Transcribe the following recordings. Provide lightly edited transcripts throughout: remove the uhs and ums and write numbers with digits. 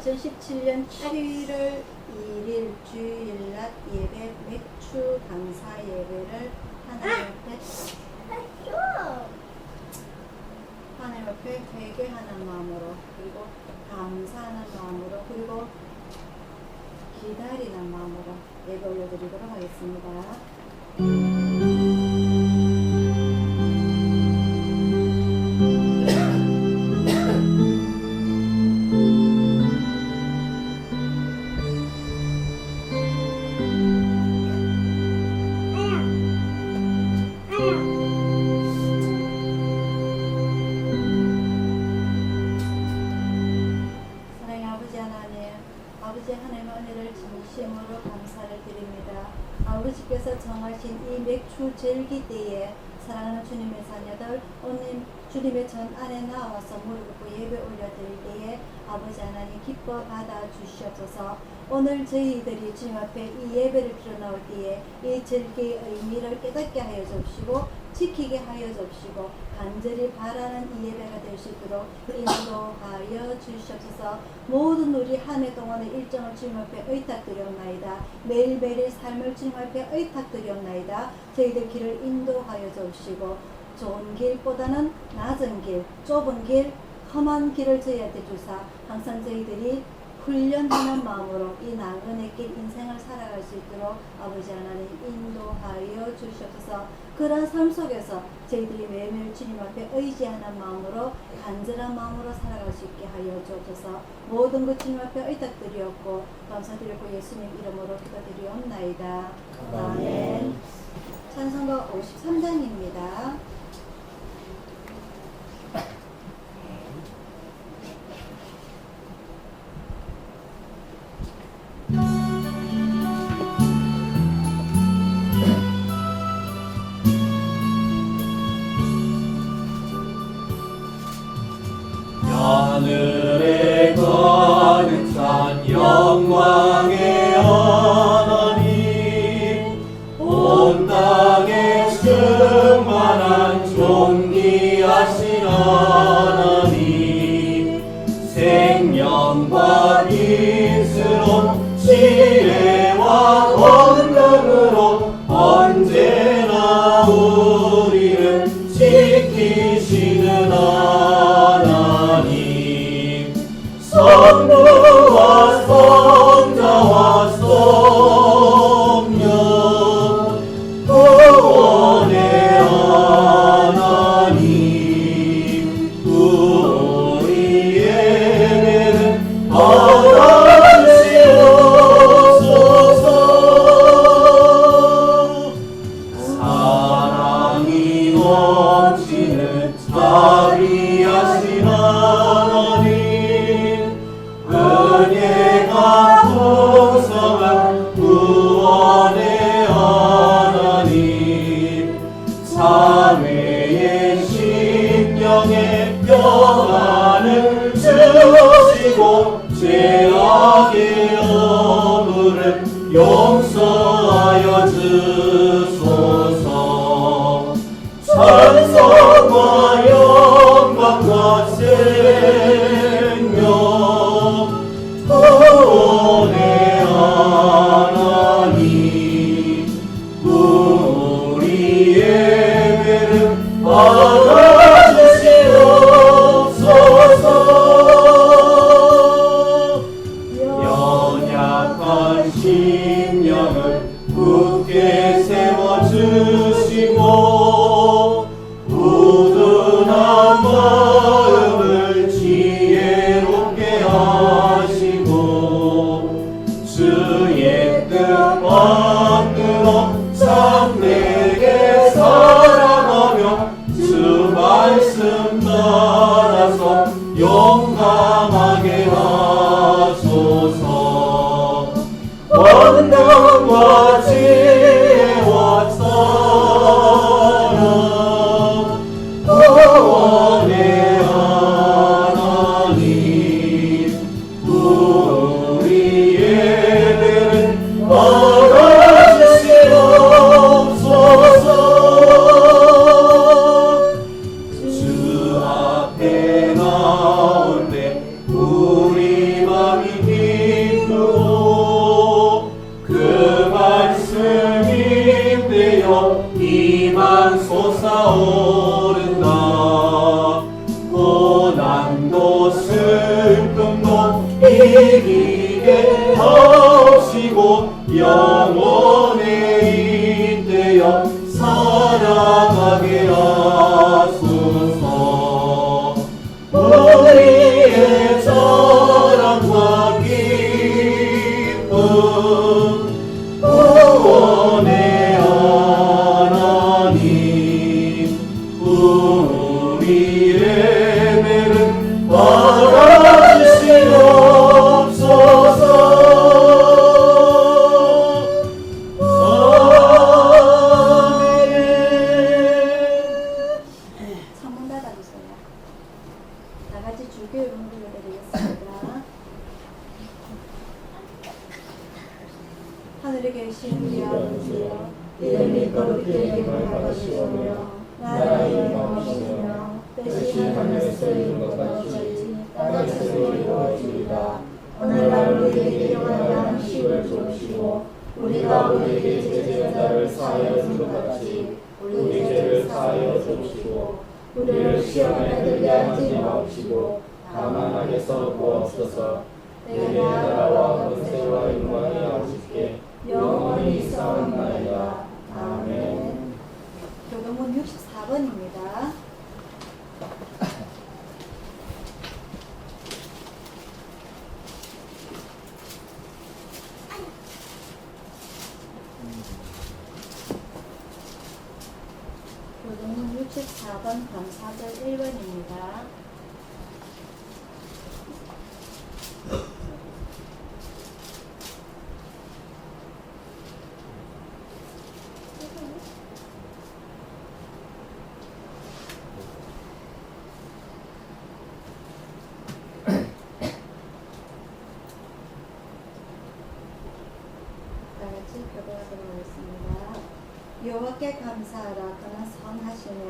2017년 7월 1일 주일 낮 예배 맥주 감사 예배를 하나님 앞에 회개하는 마음으로, 그리고 감사하는 마음으로, 그리고 기다리는 마음으로 예배 올려드리도록 하겠습니다. 아버지 하나님의 은혜를 진심으로 감사를 드립니다. 아버지께서 정하신 이 맥주 절기 때에 사랑하는 주님의 자녀들 오늘 주님의 전 안에 나와서 무릎 꿇고 예배 올려드릴 때에 아버지 하나님 기뻐 받아 주시옵소서. 오늘 저희들이 주님 앞에 이 예배를 드려나올 때에 이 절기의 의미를 깨닫게 하여 주시고 지키게 하여 주시고 간절히 바라는 이 예배가 될 수 있도록 인도하여 주시옵소서. 모든 우리 한 해 동안의 일정을 주님 앞에 의탁드렸나이다. 매일매일의 삶을 주님 앞에 의탁드렸나이다. 저희들 길을 인도하여 주시고 좋은 길보다는 낮은 길, 좁은 길, 험한 길을 저희한테 주사 항상 저희들이 훈련하는 마음으로 이 나그네 길 인생을 살아갈 수 있도록 아버지 하나님 인도하여 주시옵소서. 그런 삶 속에서 저희들이 매일매일 주님 앞에 의지하는 마음으로 간절한 마음으로 살아갈 수 있게 하여 주옵소서. 모든 것 주님 앞에 의탁드리었고 감사드리고 예수님 이름으로 기도드리옵나이다. 아멘. 찬송가 53장입니다. 하늘에 가득 찬 영광의 하나님, 온 땅에 충만한 존귀하신 하나님, 생명과 인스러운 지혜와 권능으로 언제나 우리를 지키시는 하나님, 성부와 성자와 성령 구원의 하나님, 우리 예배를 받아주시옵소서. 사랑이 넘치는 자비하신 하나님, 은혜가 풍성한 구원의 하나님, 자매의 심령에 평안을 주시고 죄악의 허물을 용서하여 주소서. 찬송과 영광과 생명 구원의 하나님, 우리 예배를 받아주시옵소서. 연약한 심령을 굳게 세워주시고 우둔한 마음을 지혜롭게 하시고 주의 뜻 만들어 참되게 살아가며 주 말씀 따라서 용감하게 하소서. 원능과 지혜와 사랑 구원의 하나님, 죽음도 이기게 하시고 영원에 잇대어 살아가게 하소서. 우리의 사랑과 기쁨 구원의 하나님 우리의 예배를 받아주시옵소서. 창문 닫아주세요. 다 같이 주교의 음을 드리겠습니다. 하늘에 계신 우리 아버지여, 이름이 거룩히 여김을 받으시오며 나라의 임하시며 뜻이 하늘에서 이룬 것 같이 땅에서도 이루어지이다. 오늘날 우리에게 필요한 양식을 주시고 우리가 우리에게 죄지은 자를 사하여 준 것 같이 우리 죄를 사하여 주시고 우리를 시험에 들게 하지 마옵시고 다만 악에서 구하옵소서. 내 나라와 권세와 영광이 아버지께 영원히 있사옵나이다. 아멘. 교동문 64번입니다. 교동문 64번 감사절 1번입니다. 다같이 교도하도록 하겠습니다. 여호와께 감사하라. 그는 선하시며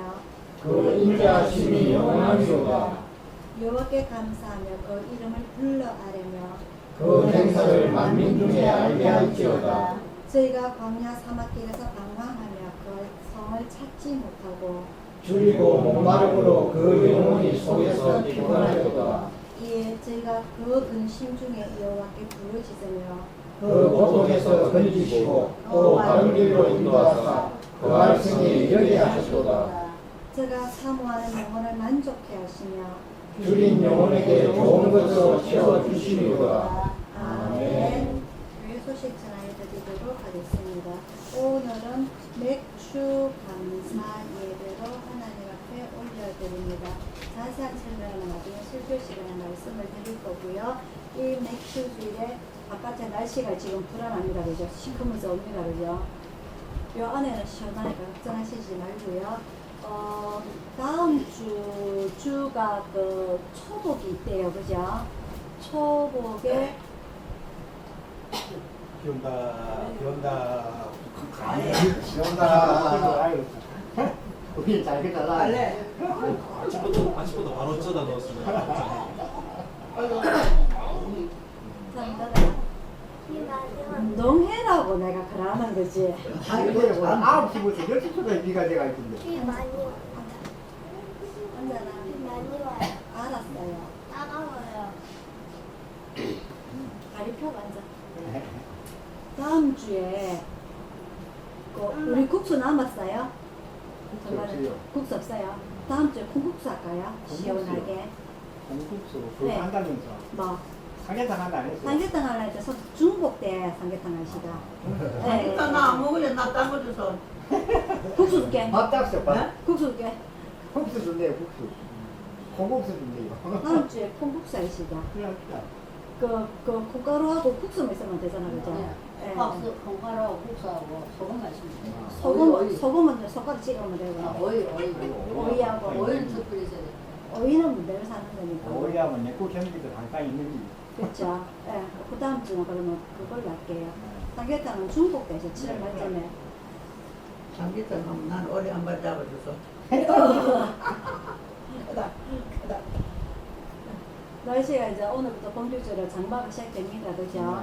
그 인자하심이 영원하시오다. 여호와께 감사하며 그 이름을 불러 아뢰며 그 행사를 만민 중에 알게 할지어다. 저희가 광야 사막길에서 방황하며 그 성을 찾지 못하고 줄이고 목마름으로 그 영혼이 속에서 피곤하였다. 이에 저희가 그 근심 중에 여호와께 부르짖으며 그 고통에서 건지시고 또 바른 길로 인도하사 그 말씀이 여기 하시도다. 저가 사모하는 영혼을 만족해 하시며 줄인 영혼에게 좋은 것으로 채워주시리로다. 아멘. 교회 소식 전해드리도록 하겠습니다. 오늘은 맥주 감사 예배로 하나님 앞에 올려드립니다. 자세한 설명은 나중에 설교 시간에 말씀을 드릴 거고요. 이 맥주 주일에 바깥에 날씨가 지금 불안합니다. 그죠? 시커면서 옵니다. 그죠? 요 안에는 시원하니까 걱정하시지 말고요. 다음 주가 그 초복이 있대요. 그죠? 초복에 비 온다. 우리 잘 그다라. 아침부터 바로 쪄다 넣었습니다. 운동해라고 내가 그러는 거지. 아이고, 9시부터 10시부터 비가 돼가 있던데. 비 많이 앉아라. 많이 와요. 알았어요. 따가워요. 다리 펴고 앉아. 다음 주에 우리 국수 남았어요? 국수 없어요. 국수 없어요. 다음 주에 콩국수 할까요? 시원하게. 공국수 그거 네. 한다면서. 뭐 삼계탕 한다 안 했어요? 삼계탕 할라 해서 중복 때 삼계탕 하시다. 네. 일단 나안 먹으려 나 따버려서 국수 줄게. 밥 땄어, 밥. 국수 줄게. 국수 준대요, 국수. 공국수 준대요. 다음 주에 콩국수 하시다. 그래, 그 콩가루하고 국수만 있으면 되잖아, 그죠? 네. 박수 콩가루하고 국수하고 소금 마시면 돼. 소금은 숟가락 찍으면 되고. 오이 오이하고 오이를 더 뿌리셔야 돼. 오이는 내일 사는 거니까. 오이하면 내국 현지도 가까이 있는지. 그렇죠. 예. 그 다음 주는 그러면 그걸로 할게요. 삼계탕은 중복 때서 7월 말쯤에. 삼계탕 하면 난 오래 한 번 잡아줘서 날씨가 이제 오늘부터 본격적으로 장마가 시작됩니다. 그죠?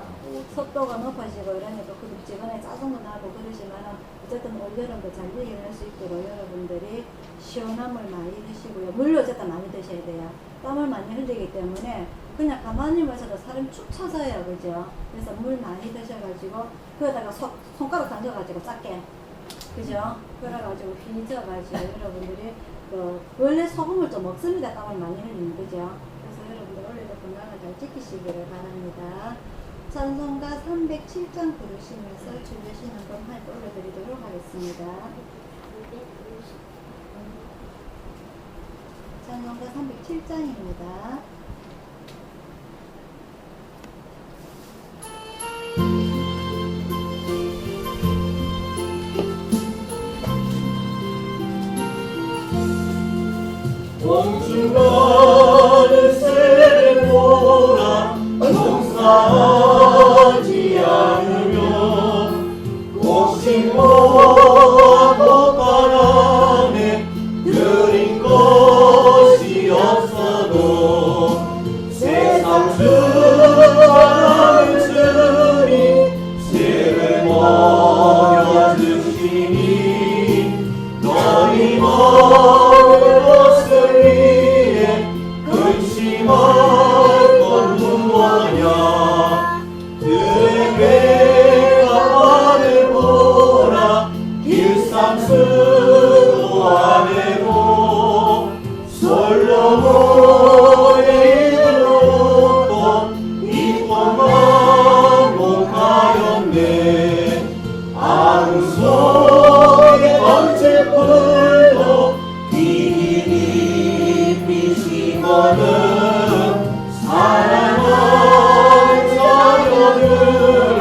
습도가 높아지고 이러니까 그립지근에 짜증도 나고 그러지만은 어쨌든 올여름도 잘 이겨낼 수 있도록 여러분들이 시원함을 많이 드시고요. 물을 어쨌든 많이 드셔야 돼요. 땀을 많이 흘리기 때문에 그냥 가만히 마셔도 사람 축 처져요, 그죠? 그래서 물 많이 드셔가지고 그러다가 손가락 던져가지고 작게, 그죠? 그래가지고 휘져가지고 여러분들이 원래 소금을 좀 먹습니다. 땀을 많이 흘리면, 그죠? 그래서 여러분들 원래도 건강을 잘 지키시기를 바랍니다. 찬송가 307장 부르시면서 주주신 한번 할때 올려드리도록 하겠습니다. 찬송가 307장입니다. 공중가를 세보라 농사하지 않으며 곡식모아 꽃바람에 느린 것이 없어도 세상 주바람을 주니 새를 먹여 주시니 너희 먹을 것을 위해 근심할 건 무엇이냐 그의 배가 하늘 보라 길상수도 아래로 솔로몬의 입을 놓고 이꽃만 목하였네 아름 속에 번째 풀도 비니 비시거든 사랑하는 자녀들은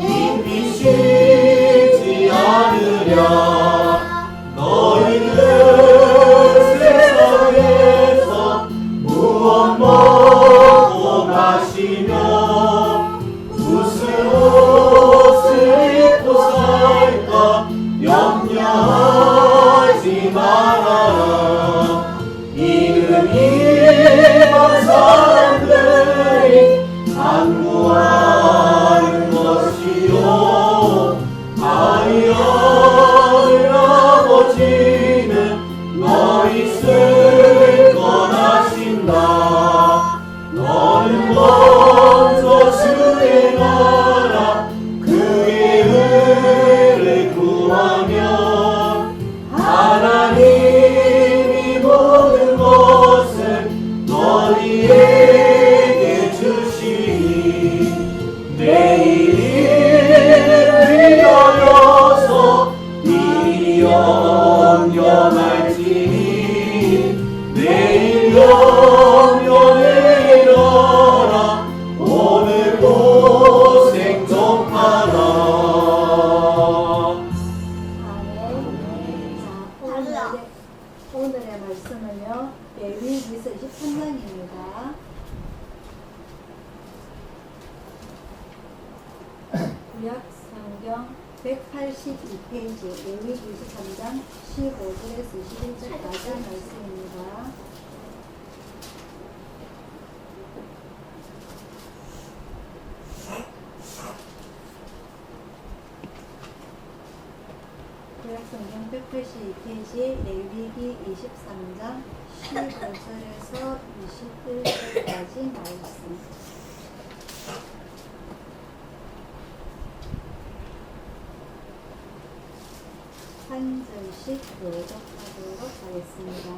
인비시지 않으랴 너희는 세상에서 무엇 먹고 마시며 무슨 옷을 입고 살까 염려하지 말아라 이는 일반 사람들이 간구하는 것이요 아이를 아버지는 너희 쓸 것하신다 너는 먼저 주의 나라 그의 의를 구하면 하나님이 모든 것을 너희에게 주시니 내일 일을 위하여서 미리 염려할지니 내일 염려해라 오늘 고생 좀 하라 아멘. 자, 오늘의 말씀은요, 레위기서 23장입니다. 구약 성경 182페이지 레위기 23장 15절에서 21절까지 말씀입니다. 구약성경 182페이지 레위기 23장 15절에서 21절까지 말씀. 한 절씩 교독하도록 하겠습니다.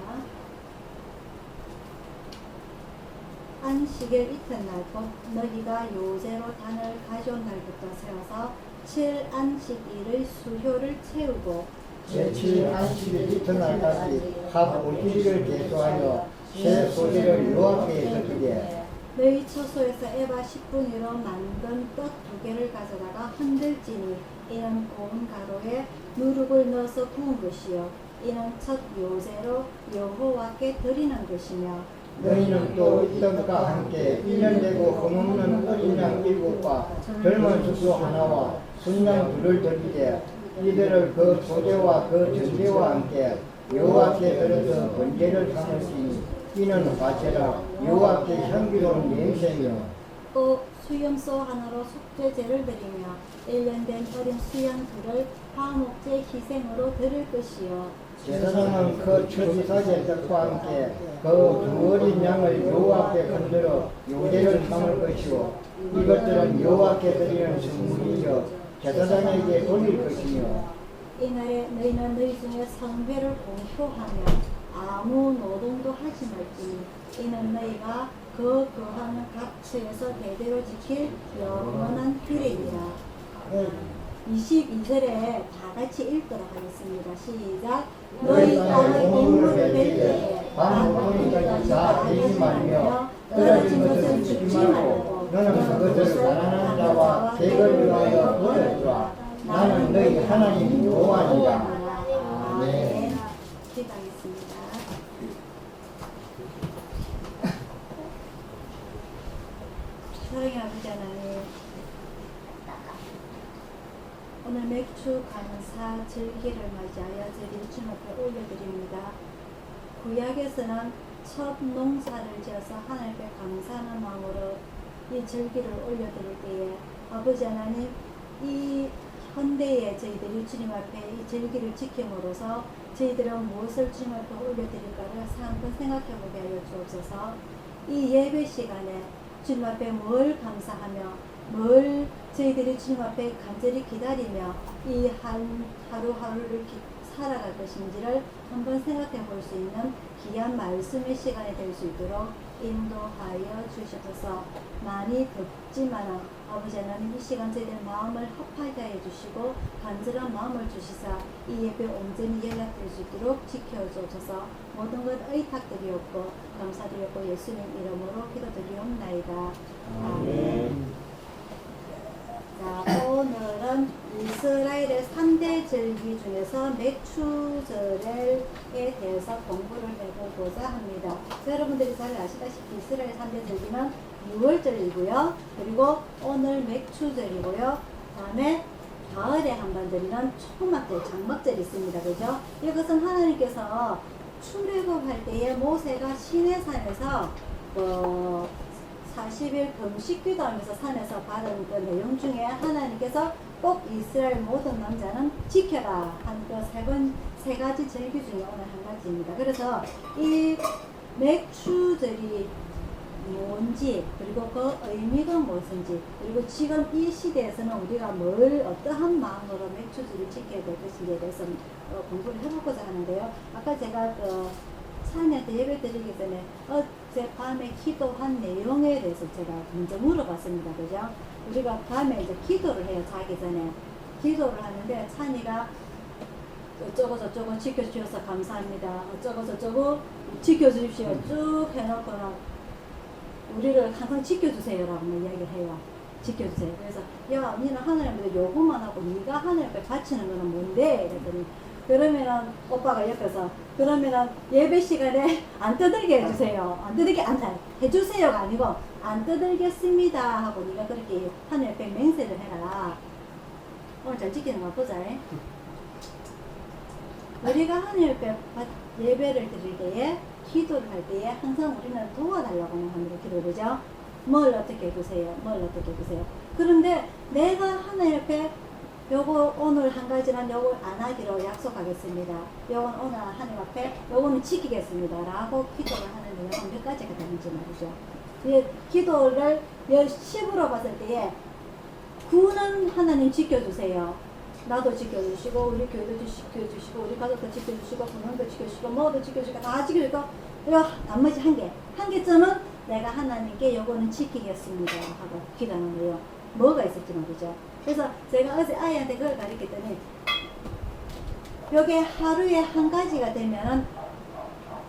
안식일 이튿날 곧 너희가 요제로 단을 가져온 날부터 세워서 7안식일의 수효를 채우고 제7 안식일 이튿날까지 각 5일을 계수하여 새 소리를 여호와께 드리되 너희 처소에서 에바 10분위로 만든 떡 2개를 가져다가 흔들지니 이는 고운 가루에 누룩을 넣어서 구운 것이요 이는 첫 요제로 여호와께 드리는 것이며 너희는 또 이 떡과 함께 1년 되고 흠없는 어린 양 7과 젊은 수수 하나와 순양 2를 드리되 이들을 그 소제와 그 전제와 함께 여호와께 드려서 번제를 삼으시니 이는 화제라 여호와께 향기로운 냄새며 또 수염소 하나로 속죄제를 드리며 1년 된 어린 수양 둘을 화목제 희생으로 드릴 것이요 제사장은 그 천사의 뜻과 함께 그 어린 양을 여호와께 건드려 요제를 삼을 것이요 이것들은 여호와께 드리는 선물이요 제사장에게 돌릴 것이며 이날에 너희는 너희 중에 성회를 공표하며 아무 노동도 하지 말지니 이는 너희가 그 거하는 각처에서 대대로 지킬 영원한 규례이라. 22절에 다 같이 읽도록 하겠습니다. 시작. 너희 땅의 인물을 뵐 때에 밤부터까지 다 베지 말며 떨어진 것을 죽지 말고 너는 그것을 가난한 자와 객을 위하여 버려주라. 나는 너희 하나님 여호와니라. 아멘. 기도하겠습니다. 사랑의 아버지 하나님, 오늘 맥주 감사 절기를 맞이하여 저희 주님 앞에 올려드립니다. 구약에서는 첫 농사를 지어서 하나님께 감사하는 마음으로 이 절기를 올려드릴 때에 아버지 하나님, 이 현대에 저희들이 주님 앞에 이 절기를 지킴으로써 저희들은 무엇을 주님 앞에 올려드릴까를 한번 생각해보게 하여 주옵소서. 이 예배 시간에 주님 앞에 뭘 감사하며 뭘 저희들이 주님 앞에 간절히 기다리며 이 하루하루를 살아갈 것인지를 한번 생각해 볼 수 있는 귀한 말씀의 시간이 될 수 있도록 인도하여 주셔서 많이 덥지만 아버지 하나님 이 시간 저희들 마음을 합하게 해 주시고 간절한 마음을 주시사 이 예배 온전히 연락될 수 있도록 지켜주셔서 모든 것 의탁드리옵고 감사드리옵고 예수님 이름으로 기도드리옵나이다. 아멘. 자, 오늘은 이스라엘의 3대 절기 중에서 맥추절에 대해서 공부를 해보고자 합니다. 여러분들이 잘 아시다시피 이스라엘 3대 절기는 6월절이고요. 그리고 오늘 맥추절이고요. 다음에 가을에 한번 드리는 초막절, 장막절이 있습니다. 그죠? 이것은 하나님께서 출애굽할 때에 모세가 시내산에서 40일 금식 기도하면서 산에서 받은 그 내용 중에 하나님께서 꼭 이스라엘 모든 남자는 지켜라 한 그 세 가지 절기 중에 오늘 한 가지입니다. 그래서 이 맥추절이 뭔지 그리고 그 의미가 무엇인지 그리고 지금 이 시대에서는 우리가 어떠한 마음으로 맥추절을 지켜야 될 것인지에 대해서 공부를 해보고자 하는데요. 아까 제가 산에서 예배 드리기 전에 어젯밤에 기도한 내용에 대해서 제가 먼저 물어봤습니다. 그죠? 우리가 밤에 이제 기도를 해요. 자기 전에. 기도를 하는데 찬이가 어쩌고 저쩌고 지켜주셔서 감사합니다. 어쩌고 저쩌고 지켜주십시오. 쭉 해놓고는 우리를 항상 지켜주세요라고 이야기를 해요. 지켜주세요. 그래서 야, 니는 하나님 앞에 요구만 하고 네가 하나님 앞에 바치는 거는 뭔데? 이랬더니 그러면은 오빠가 옆에서 그러면은 예배 시간에 안 떠들게 해주세요. 안 떠들게 해주세요가 아니고 안 떠들겠습니다 하고 네가 그렇게 하나님 앞에 맹세를 해라. 오늘 잘 지키는 거 보자. 우리가 하나님 앞에 예배를 드릴 때에 기도를 할 때에 항상 우리는 도와달라고 하는 기도되죠. 뭘 어떻게 해주세요. 뭘 어떻게 해주세요. 그런데 내가 하나님 앞에 요거 오늘 한 가지는 요걸 안 하기로 약속하겠습니다. 요건 오늘 하나님 앞에 요거는 지키겠습니다. 라고 기도를 하는 내용은 몇 가지가 되는지 말이죠. 기도를 10으로 봤을 때에 9는 하나님 지켜주세요. 나도 지켜주시고 우리 교회도 지켜주시고 우리 가족도 지켜주시고 부모도 지켜주시고 뭐도 지켜주시고 다 지켜주고 이거 나머지 한 개쯤은 내가 하나님께 요거는 지키겠습니다 하고 기도하는 거예요. 뭐가 있을지 말이죠. 그래서 제가 어제 아이한테 그걸 가르쳤더니 요게 하루에 한 가지가 되면은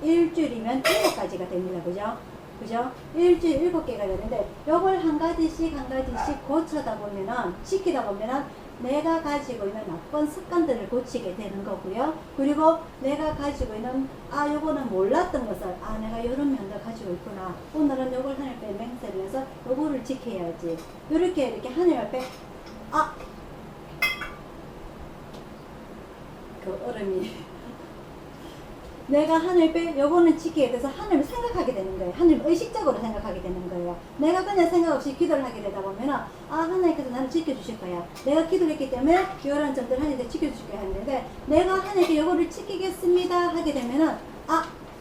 일주일이면 7가지가 됩니다. 그죠? 일주일 7개가 되는데 요걸 한 가지씩 고쳐다 보면은 지키다 보면은 내가 가지고 있는 나쁜 습관들을 고치게 되는 거고요. 그리고 내가 가지고 있는 요거는 몰랐던 것을 내가 이런 면도 가지고 있구나. 오늘은 요걸 하나님 앞에 맹세를 해서 요거를 지켜야지. 이렇게 하나님 앞에 그 얼음이 내가 하나님께 요거는 지키게 돼서 하나님을 생각하게 되는 거예요. 하나님 의식적으로 생각하게 되는 거예요. 내가 그냥 생각 없이 기도를 하게 되다 보면은 하나님께서 나를 지켜주실 거야. 내가 기도했기 때문에 이런 점들 하나님께 지켜주실 거야 하는데 내가 하나님께 요거를 지키겠습니다 하게 되면은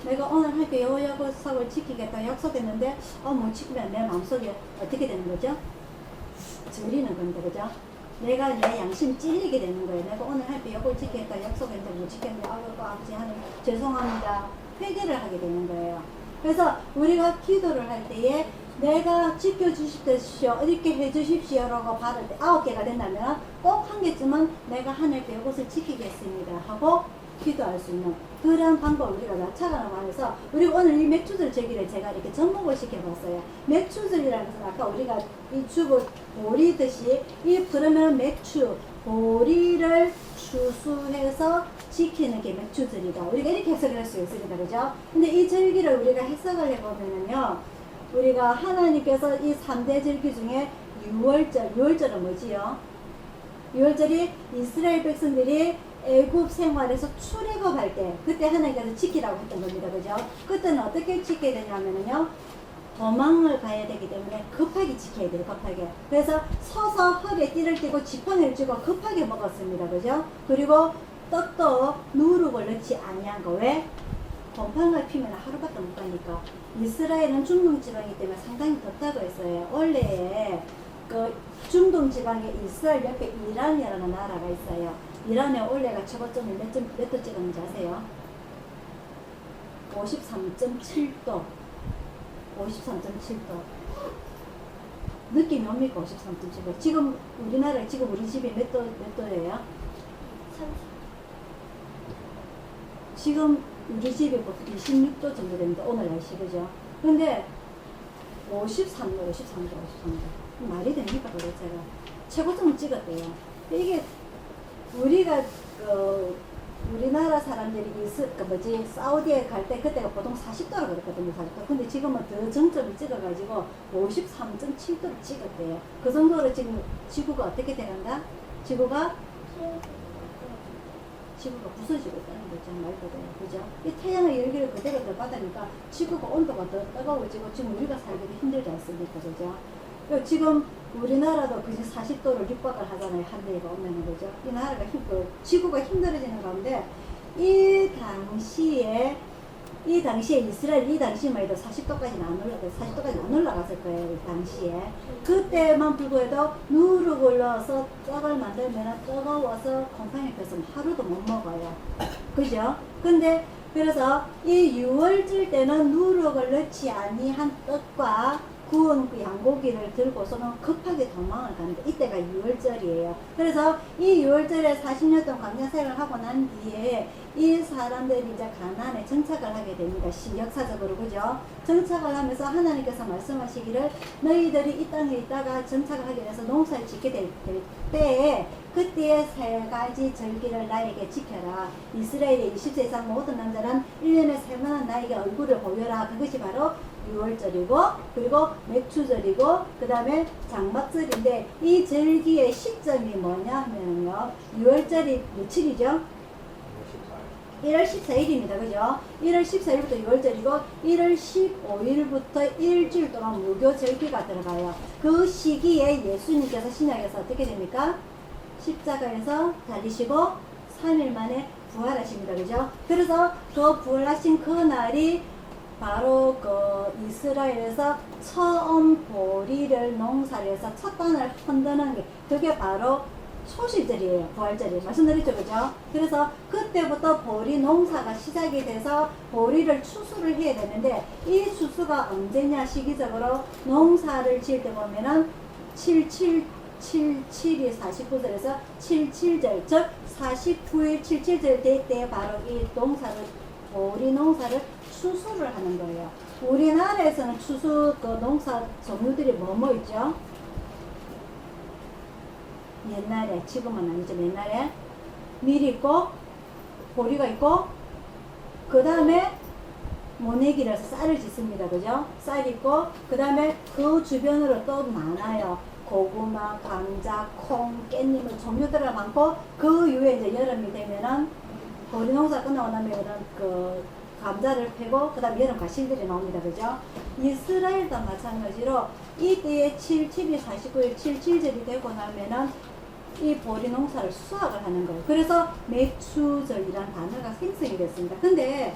내가 오늘 하나님께 요 약속을 지키겠다 약속했는데 못 지키면 내 마음속에 어떻게 되는 거죠? 저리는 건데 그죠? 내가 내 양심 찔리게 되는 거예요. 내가 오늘 하나님께 요걸 지키겠다 약속했는데 못 지켰는데 아버지 하나님 죄송합니다. 회개를 하게 되는 거예요. 그래서 우리가 기도를 할 때에 내가 지켜주십시오 이렇게 해주십시오라고 받을 때 9개가 된다면 꼭 한 개쯤은 내가 하나님께 이것을 지키겠습니다 하고 기도할 수 있는 그런 방법을 우리가 찾아나가면서 우리가 오늘 이 맥주절 제기를 제가 이렇게 접목을 시켜봤어요. 맥주절이라는 것은 아까 우리가 이 죽을 보리듯이 그러면 맥주 보리를 추수해서 지키는 게 맥주절이다. 우리가 이렇게 해석을 할 수 있습니다. 그죠? 근데 이 절기를 우리가 해석을 해보면요. 우리가 하나님께서 이 3대 절기 중에 6월절은 뭐지요? 6월절이 이스라엘 백성들이 애굽 생활에서 출애굽할 때 그때 하나님께서 지키라고 했던 겁니다. 그죠? 그때는 어떻게 지켜야 되냐면요. 도망을 가야 되기 때문에 급하게 지켜야 돼요. 급하게. 그래서 서서 허리에 띠를 띠고 지팡이를 쥐고 급하게 먹었습니다. 그죠? 그리고 떡도 누룩을 넣지 아니한 거. 왜? 곰팡이가 피면 하루밖에 못 가니까. 이스라엘은 중동 지방이기 때문에 상당히 덥다고 했어요. 원래 그 중동 지방에 이스라엘 옆에 이란이라는 나라가 있어요. 이란의 원래가 최고점이 몇 도 찍었는지 아세요? 53.7도. 53.7도. 느낌이 옵니까? 53.7도. 지금 우리나라 지금 우리 집이 몇 도예요? 지금 우리 집이 26도 정도 됩니다. 오늘 날씨 그죠? 근데 53도. 말이 됩니까 도대체가? 최고점을 찍었대요. 이게 우리가 우리나라 사람들이 사우디에 갈 때 그때가 보통 40도라고 그랬거든요. 40도. 근데 지금은 더 정점을 찍어가지고 53.7도를 찍었대요. 그 정도로 지금 지구가 어떻게 되는가? 지구가 부서지고 있다는 거죠. 말 그대로. 그죠? 이 태양의 열기를 그대로 더 받으니까 지구가 온도가 더 뜨거워지고 지금 우리가 살기도 힘들지 않습니까? 그죠? 지금 우리나라도 그지 40도를 육박을 하잖아요. 한대가 오면은 그죠? 이 나라가 지구가 힘들어지는 가운데 이 당시에 이스라엘 이 당시만 해도 40도까지는 안 올라갔을 거예요. 이 당시에. 그때만 불구해도 누룩을 넣어서 떡을 만들면 뜨거워서 곰팡이 펴서 하루도 못 먹어요. 그죠? 근데 그래서 이 6월절 때는 누룩을 넣지 아니한 떡과 구운 그 양고기를 들고서는 급하게 도망을 가는데 이때가 6월절이에요. 그래서 이 6월절에 40년 동안 광야 생활을 하고 난 뒤에 이 사람들이 이제 가나안에 정착을 하게 됩니다. 역사적으로 그죠? 정착을 하면서 하나님께서 말씀하시기를 너희들이 이 땅에 있다가 정착을 하게 돼서 농사를 짓게 될 때에 그때의 3가지 절기를 나에게 지켜라. 이스라엘의 20세 이상 모든 남자는 1년에 3번은 나에게 얼굴을 보여라. 그것이 바로 6월절이고 그리고 맥주절이고 그 다음에 장막절인데 이 절기의 시점이 뭐냐 하면요 6월절이 며칠이죠? 1월 14일입니다. 그죠? 1월 14일부터 6월절이고 1월 15일부터 일주일 동안 무교절기가 들어가요. 그 시기에 예수님께서 신약에서 어떻게 됩니까? 십자가에서 달리시고 3일 만에 부활하십니다. 그죠? 그래서 그 부활하신 그 날이 바로 그 이스라엘에서 처음 보리를 농사를 해서 첫 단을 흔드는 게 그게 바로 초실절이에요. 부활절이에요. 말씀드렸죠. 그죠? 그래서 그때부터 보리 농사가 시작이 돼서 보리를 추수를 해야 되는데 이 추수가 언제냐 시기적으로 농사를 지을 때 보면은 77이 49절에서 77절 즉 49일 77절 될 때 바로 이 농사를 보리 농사를 추수를 하는 거예요. 우리나라에서는 추수 그 농사 종류들이 뭐뭐 있죠? 옛날에 지금은 아니죠. 옛날에 밀이 있고 보리가 있고 그 다음에 모내기라서 쌀을 짓습니다. 그죠? 쌀 있고 그 다음에 그 주변으로 또 많아요. 고구마, 감자, 콩, 깻잎 종류들이 많고 그 이후에 이제 여름이 되면은 보리 농사 끝나고 나면 그 감자를 패고 그다음 여름 과실들이 나옵니다. 그죠? 이스라엘도 마찬가지로 이때에 7이 49일 77절이 되고 나면은 이 보리 농사를 수확을 하는 거예요. 그래서 맥추절이라는 단어가 생성이 됐습니다. 근데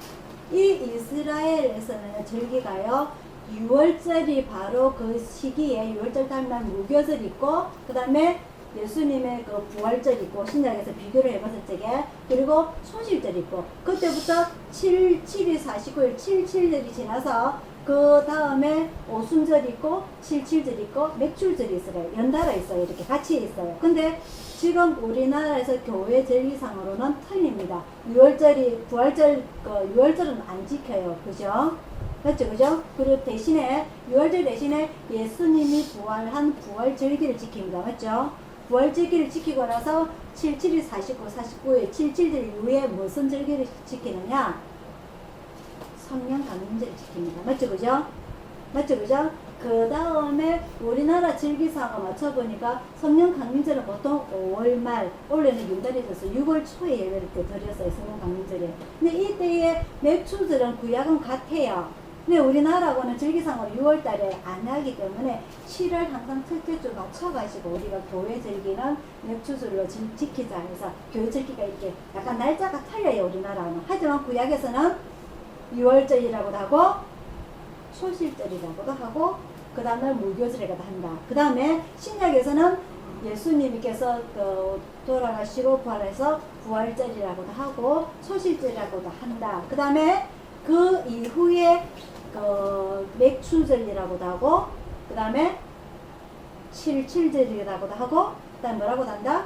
이 이스라엘에서는 절기가요 6월절이 바로 그 시기에 6월절 다음날 무교절 있고 그 다음에 예수님의 그 부활절 있고 신약에서 비교를 해봤을 적에 그리고 소실절 있고 그때부터 7이 49일 77절이 지나서 그 다음에 오순절 있고 77절 있고 맥출절이 있어요. 연달아 있어요. 이렇게 같이 있어요. 근데 지금 우리나라에서 교회 절기상으로는 틀립니다. 6월절이 부활절 6월절은 안 지켜요. 그죠? 맞죠? 그죠? 그리고 대신에 6월절 대신에 예수님이 부활한 부활절기를 지킵니다. 맞죠? 부활절기를 지키고 나서 77일 49, 49일 77일 이후에 무슨 절기를 지키느냐? 성령 강림절을 지킵니다. 맞죠? 그죠? 맞죠? 그죠? 그 다음에 우리나라 절기상을 맞춰보니까 성령 강림절은 보통 5월 말, 원래는 윤달이 돼서 6월 초에 예배를 때 드렸어요. 성령 강림절에. 근데 이때의 맥추절은 구약은 같아요. 근데 우리나라하고는 절기상으로 6월 달에 안 하기 때문에 7월 항상 첫째 주 맞춰가지고 우리가 교회 절기는 맥추절로 지키자 해서 교회 절기가 이렇게 약간 날짜가 틀려요. 우리나라는. 하지만 구약에서는 6월절이라고도 하고 소실절이라고도 하고 그 다음날 무교절이라고도 한다. 그 다음에 신약에서는 예수님께서 돌아가시고 부활해서 부활절이라고도 하고 소실절이라고도 한다. 그 다음에 그 이후에 맥추절이라고도 하고 그 다음에 77절이라고도 하고 그 다음에 뭐라고도 한다?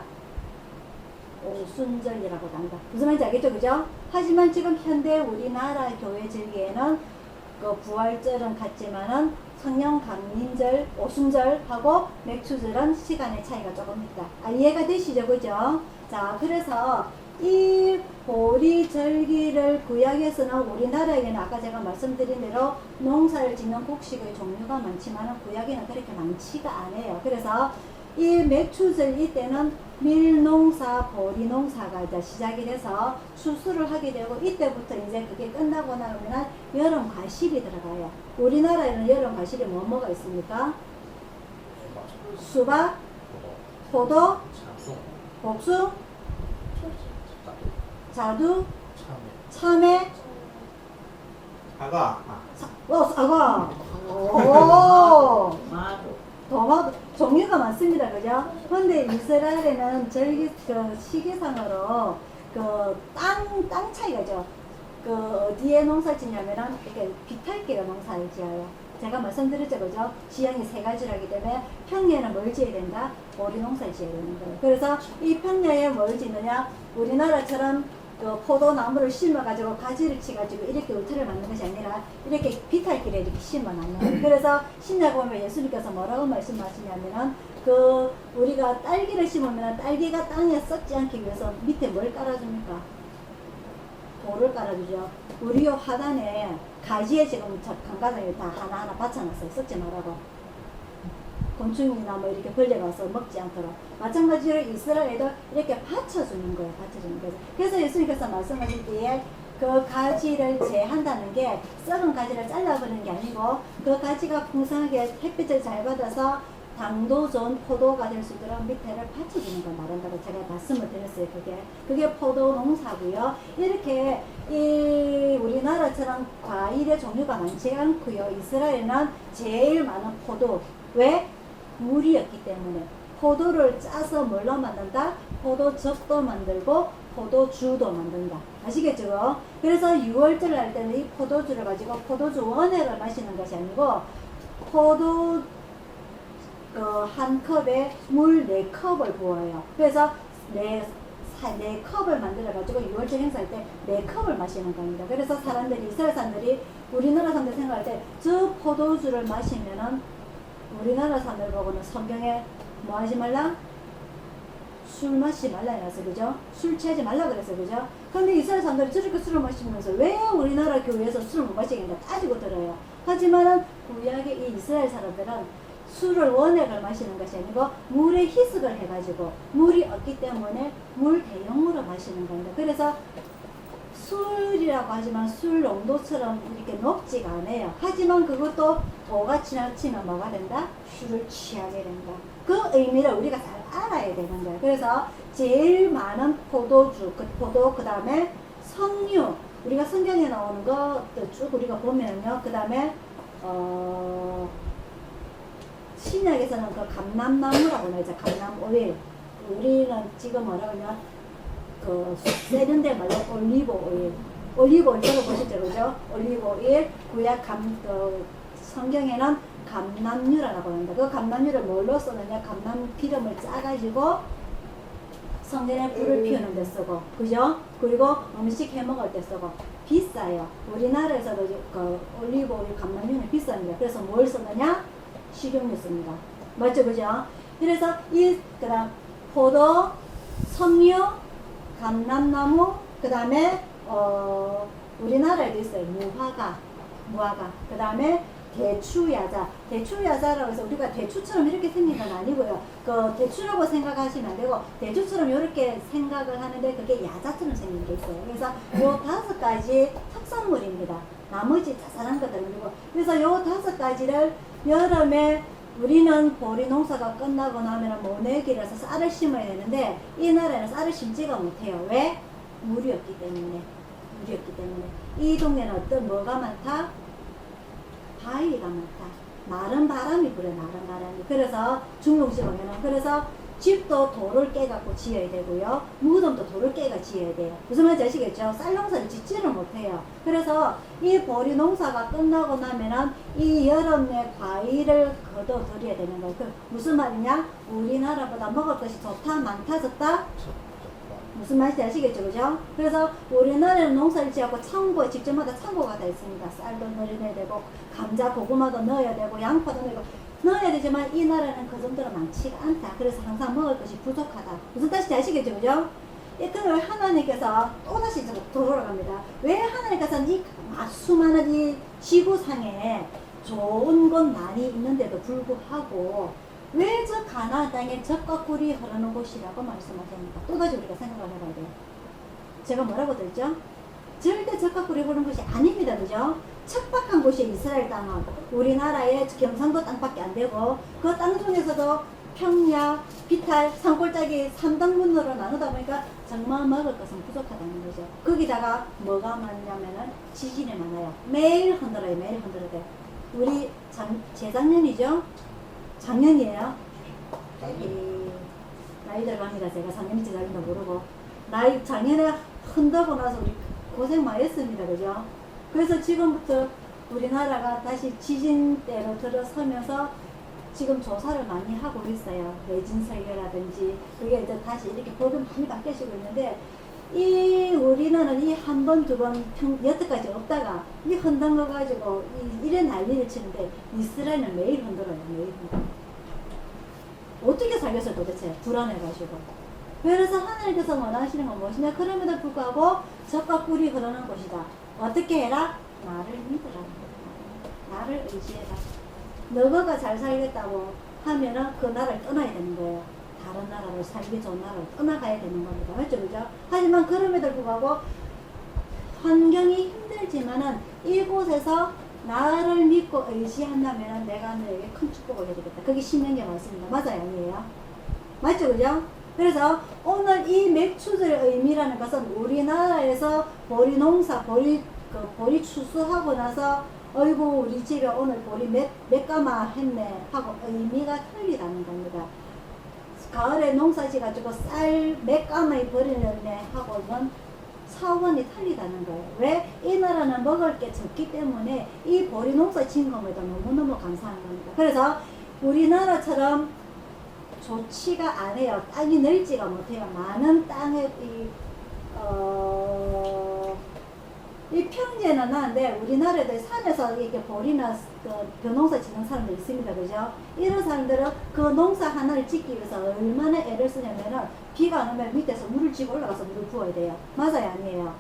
오순절이라고도 한다. 무슨 말인지 알겠죠? 그죠? 하지만 지금 현대 우리나라 교회 절기에는 그 부활절은 같지만은 성령 강림절, 오순절하고 맥추절은 시간의 차이가 조금 있다. 이해가 되시죠? 그죠? 자, 그래서 이 보리 절기를 구약에서는 우리나라에는 아까 제가 말씀드린 대로 농사를 짓는 곡식의 종류가 많지만 구약에는 그렇게 많지가 않아요. 그래서 이 맥추절 이때는 밀농사, 보리농사가 이제 시작이 돼서 추수를 하게 되고 이때부터 이제 그게 끝나고 나면 여름 과실이 들어가요. 우리나라에는 여름 과실이 뭐가 있습니까? 수박, 포도, 복숭, 자두, 참외, 사과. 사과. 오. 마도. 도마도 종류가 많습니다. 그죠? 근데 이스라엘에는 절기 시기상으로 땅 차이가죠. 어디에 농사 짓냐면은 이렇게 비탈길에 농사를 지어요. 제가 말씀드렸죠. 그죠? 지형이 세 가지라기 때문에 평야에는 뭘 지어야 된다? 보리 농사를 지어야 되는 거예요. 그래서 이 평야에 뭘 짓느냐? 우리나라처럼 포도나무를 심어가지고 가지를 치가지고 이렇게 울타리를 만든 것이 아니라 이렇게 비탈길에 이렇게 심어놨는 거예요. 그래서 신약 보면 예수님께서 뭐라고 말씀하시냐면은 우리가 딸기를 심으면 딸기가 땅에 썩지 않기 위해서 밑에 뭘 깔아줍니까? 돌을 깔아주죠. 우리 화단에 가지에 지금 강가장에 다 하나하나 받쳐놨어요. 썩지 말라고. 곤충이나 뭐 이렇게 벌레가서 먹지 않도록. 마찬가지로 이스라엘에도 이렇게 받쳐주는 거예요. 받쳐주는 거예요. 그래서 예수님께서 말씀하실 때에 그 가지를 제한다는 게 썩은 가지를 잘라버리는 게 아니고 그 가지가 풍성하게 햇빛을 잘 받아서 당도 좋은 포도가 될 수 있도록 밑에를 받쳐주는 걸 말한다고 제가 말씀을 드렸어요. 그게 포도 농사고요. 이렇게 우리나라처럼 과일의 종류가 많지 않고요. 이스라엘은 제일 많은 포도. 왜? 물이 없기 때문에. 포도를 짜서 뭘로 만든다? 포도즙도 만들고 포도주도 만든다. 아시겠죠? 그래서 6월절 할 때는 이 포도주를 가지고 포도주 원액을 마시는 것이 아니고 포도 한 컵에 물 4컵을 부어요. 그래서 4컵을 만들어가지고 6월절 행사할 때 4컵을 마시는 겁니다. 그래서 이스라엘 사람들이 우리나라 사람들 생각할 때 저 포도주를 마시면은 우리나라 사람들 보고는 성경에 뭐 하지 말라? 술 마시지 말라 해놨어. 그죠? 술 취하지 말라 그랬어. 그죠? 근데 이스라엘 사람들이 저렇게 술을 마시면서 왜 우리나라 교회에서 술을 못 마시겠냐 따지고 들어요. 하지만은 구약의 이 이스라엘 사람들은 술을 원액을 마시는 것이 아니고 물에 희석을 해가지고 물이 없기 때문에 물 대용으로 마시는 겁니다. 그래서 술이라고 하지만 술 농도처럼 이렇게 높지가 않아요. 하지만 그것도 도가 지나치면 뭐가 된다? 술을 취하게 된다. 그 의미를 우리가 잘 알아야 되는 거예요. 그래서 제일 많은 포도주, 그 다음에 석류, 우리가 성경에 나오는 것도 쭉 우리가 보면요. 그 다음에 신약에서는 그 감람나무라고 나오죠. 감람 오일. 우리는 지금 뭐라고 하냐? 그 세련돼 말로 올리브 오일. 올리브 오일 들어보셨죠, 그죠? 올리브 오일, 구약 성경에는 감람유라고 합니다. 그 감람유를 뭘로 쓰느냐? 감람 기름을 짜가지고 성전에 불을 피우는 데 쓰고, 그죠? 그리고 음식 해 먹을 때 쓰고 비싸요. 우리나라에서도 그 올리브 오일, 감람유는 비쌉니다. 그래서 뭘 쓰느냐? 식용유 씁니다. 맞죠, 그죠? 그래서 그다음 포도, 석류, 감람나무, 그 다음에 우리나라에도 있어요. 무화과, 그 다음에 대추야자. 대추야자라고 해서 우리가 대추처럼 이렇게 생긴 건 아니고요. 그 대추라고 생각하시면 안 되고 대추처럼 이렇게 생각을 하는데 그게 야자처럼 생긴 게 있어요. 그래서 요 5가지 특산물입니다. 나머지 자잘한 것들은 그리고 그래서 요 5가지를 여름에 우리는 보리 농사가 끝나고 나면 모내기라서 쌀을 심어야 되는데 이 나라에는 쌀을 심지가 못해요. 왜? 물이 없기 때문에. 이 동네는 어떤 뭐가 많다? 바위가 많다. 마른 바람이 불어요. 마른 바람이. 그래서 중동지방에는 그래서 집도 돌을 깨갖고 지어야 되고요. 무덤도 돌을 깨가 지어야 돼요. 무슨 말인지 아시겠죠? 쌀 농사를 짓지를 못해요. 그래서 이 보리 농사가 끝나고 나면은 이 여름에 과일을 걷어들여야 되는 거예요. 그 무슨 말이냐? 우리나라보다 먹을 것이 좋다, 많다, 적다? 무슨 말인지 아시겠죠? 그죠? 그래서 우리나라는 농사를 지어갖고 창고에 집집마다 창고가 다 있습니다. 쌀도 넣어야 되고 감자, 고구마도 넣어야 되고 양파도 넣어야 되지만 이 나라는 그 정도로 많지가 않다. 그래서 항상 먹을 것이 부족하다. 무슨 뜻인지 아시겠죠? 그죠? 그걸 하나님께서 또다시 돌아갑니다. 왜 하나님께서는 이 수많은 이 지구상에 좋은 건 많이 있는데도 불구하고 왜 저 가나안 땅에 젖과 꿀이 흐르는 곳이라고 말씀하십니까? 또다시 우리가 생각을 해봐야 돼요. 제가 뭐라고 들었죠? 절대 젖과 꿀이 흐르는 곳이 아닙니다. 그죠? 척박한 곳이 이스라엘 땅은 우리나라의 경상도 땅밖에 안 되고 그 땅 중에서도 평야, 비탈, 산골짜기 3등분으로 나누다 보니까 정말 먹을 것은 부족하다는 거죠. 거기다가 뭐가 많냐면은 지진이 많아요. 매일 흔들어요. 우리 재작년이죠? 작년이에요. 나이 들어갑니다. 제가 작년인지 작년도 모르고 작년에 흔들고 나서 우리 고생 많이 했습니다. 그죠? 그래서 지금부터 우리나라가 다시 지진대로 들어서면서 지금 조사를 많이 하고 있어요. 내진 설계라든지 그게 이제 다시 이렇게 법이 많이 바뀌어지고 있는데 우리나라는 이 한 번, 두 번, 여태까지 없다가 이 흔든 거 가지고 이래 난리를 치는데 이스라엘은 매일 흔들어요. 어떻게 살겠어요 도대체? 불안해가지고. 그래서 하나님께서 원하시는 건 무엇이냐? 그럼에도 불구하고 젖과 꿀이 흐르는 곳이다. 어떻게 해라? 나를 믿으라. 나를 의지해라. 너가 잘 살겠다고 하면은 그 나라를 떠나야 되는 거예요. 다른 나라로 살기 좋은 나라로 떠나가야 되는 겁니다. 맞죠? 그죠? 하지만 그럼에도 불구하고 환경이 힘들지만은 이곳에서 나를 믿고 의지한다면 내가 너에게 큰 축복을 해주겠다. 그게 신명기 말씀입니다. 맞아요? 아니에요? 맞죠? 그죠? 그래서 오늘 이 맥추들의 의미라는 것은 우리나라에서 보리 농사, 보리 추수하고 나서 어이구 우리 집에 오늘 보리 몇 가마 했네 하고 의미가 틀리다는 겁니다. 가을에 농사 지어가지고 쌀 몇 가마에 버리네 하고는 사원이 틀리다는 거예요. 왜? 이 나라는 먹을 게 적기 때문에 이 보리 농사 지은 것에도 너무너무 감사한 겁니다. 그래서 우리나라처럼 좋지가 않아요. 땅이 넓지가 못해요. 많은 땅에 이 평지에는 나는데 우리나라에도 산에서 이렇게 보리나 벼농사 짓는 사람들 있습니다. 그죠? 이런 사람들은 그 농사 하나를 짓기 위해서 얼마나 애를 쓰냐면은 비가 안 오면 밑에서 물을 쥐고 올라가서 물을 부어야 돼요. 맞아요? 아니에요?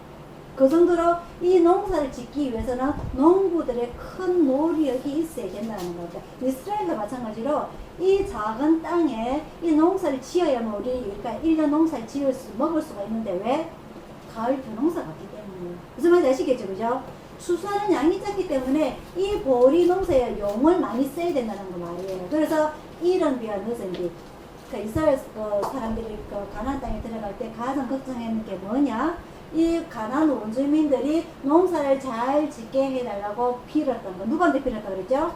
그 정도로 이 농사를 짓기 위해서는 농부들의 큰 노력이 있어야 된다는 거죠. 이스라엘도 마찬가지로 이 작은 땅에 이 농사를 지어야만 우리가 1년 농사를 먹을 수가 있는데 왜? 가을 벼농사 같기 때문에. 무슨 말인지 아시겠죠? 그죠? 추수하는 양이 작기 때문에 이 보리 농사에 용을 많이 써야 된다는 거 말이에요. 그래서 이런 비와 늦은 비. 그 이스라엘 사람들이 그 가나안 땅에 들어갈 때 가장 걱정했는 게 뭐냐? 이 가나안 원주민들이 농사를 잘 짓게 해달라고 빌었던 거. 누구한테 빌었다 그랬죠?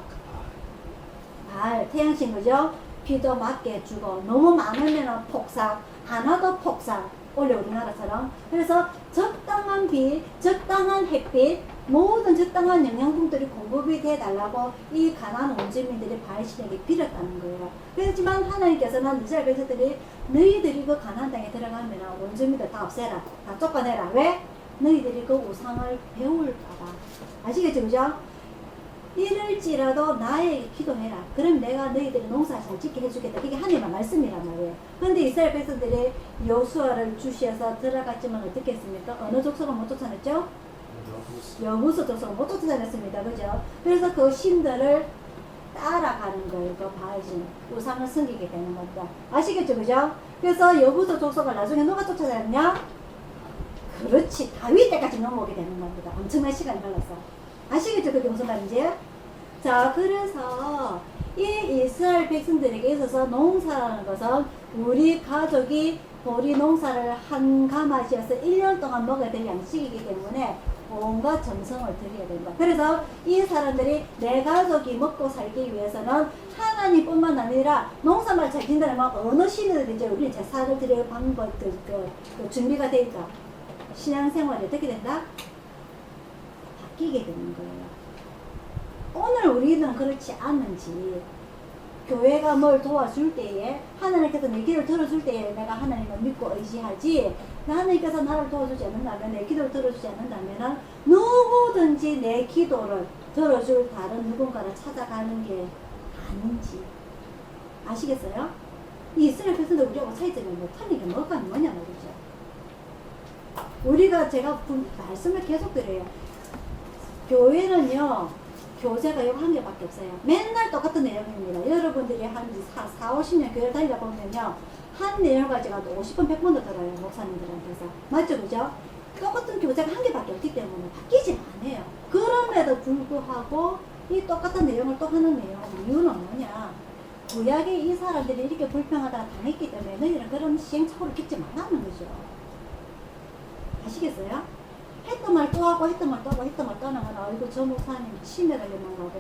태양신 그죠? 비도 맞게 주고 너무 많으면 폭삭, 하나도 폭삭. 원래 우리나라처럼. 그래서 적당한 비, 적당한 햇빛, 모든 적당한 영양분들이 공급이 돼달라고 이 가나안 원주민들이 바알신에게 빌었다는 거예요. 그렇지만 하나님께서는 이스라엘 백성들이 너희들이 그 가나안 땅에 들어가면 원주민들 다 없애라, 다 쫓아내라. 왜? 너희들이 그 우상을 배울까봐. 아시겠죠, 그죠? 이럴지라도 나에게 기도해라. 그럼 내가 너희들이 농사 잘 짓게 해주겠다. 그게 하나님의 말씀이란 말이에요. 그런데 이스라엘 백성들이 여호수아를 주시해서 들어갔지만 어떻게 했습니까? 어느 족속을 못 쫓아냈죠? 여호수 족속을 못 쫓아냈습니다. 그죠? 그래서 그 신들을 따라가는 거예요. 그 바알신 우상을 섬기게 되는 겁니다. 아시겠죠? 그죠? 그래서 여호수 족속을 나중에 누가 쫓아냈냐? 그렇지. 다윗 때까지 넘어오게 되는 겁니다. 엄청난 시간이 흘렀어. 아시겠죠? 그게 무슨 말인지? 자, 그래서 이 이스라엘 백성들에게 있어서 농사라는 것은 우리 가족이 보리 농사를 한 가마지어서 1년 동안 먹어야 될 양식이기 때문에 온갖 정성을 들여야 된다. 그래서 이 사람들이 내 가족이 먹고 살기 위해서는 하나님뿐만 아니라 농사만 잘 짓는다면 어느 신이든지 우리는 제사를 드릴 방법, 준비가 돼 있다. 신앙생활이 어떻게 된다? 바뀌게 되는 거예요. 오늘 우리는 그렇지 않은지 교회가 뭘 도와줄 때에 하나님께서 내 기도를 들어줄 때에 내가 하나님을 믿고 의지하지 하나님께서 나를 도와주지 않는다면 내 기도를 들어주지 않는다면 누구든지 내 기도를 들어줄 다른 누군가를 찾아가는 게 아닌지 아시겠어요? 이 이스라엘 백성들 우리하고 차이점이 틀린 게 뭐냐 말이죠. 우리가 제가 말씀을 계속 드려요. 교회는요, 교재가 이거 한 개밖에 없어요. 맨날 똑같은 내용입니다. 여러분들이 한 4, 50년 교회를 다니다 보면요, 한 내용 가지고 50번, 100번도 들어요. 목사님들한테서. 맞죠? 그죠? 똑같은 교재가 한 개밖에 없기 때문에 바뀌지 않아요. 그럼에도 불구하고 이 똑같은 내용을 또 하는 내용, 이유는 뭐냐? 구약에 이 사람들이 이렇게 불평하다가 당했기 때문에 너희는 그런 시행착오를 겪지 말라는 거죠. 아시겠어요? 했던 말 또 하고 했던 말 또 하고 했던 말 또 하는 건 아이고 저 목사님 치매가 있는가 봐.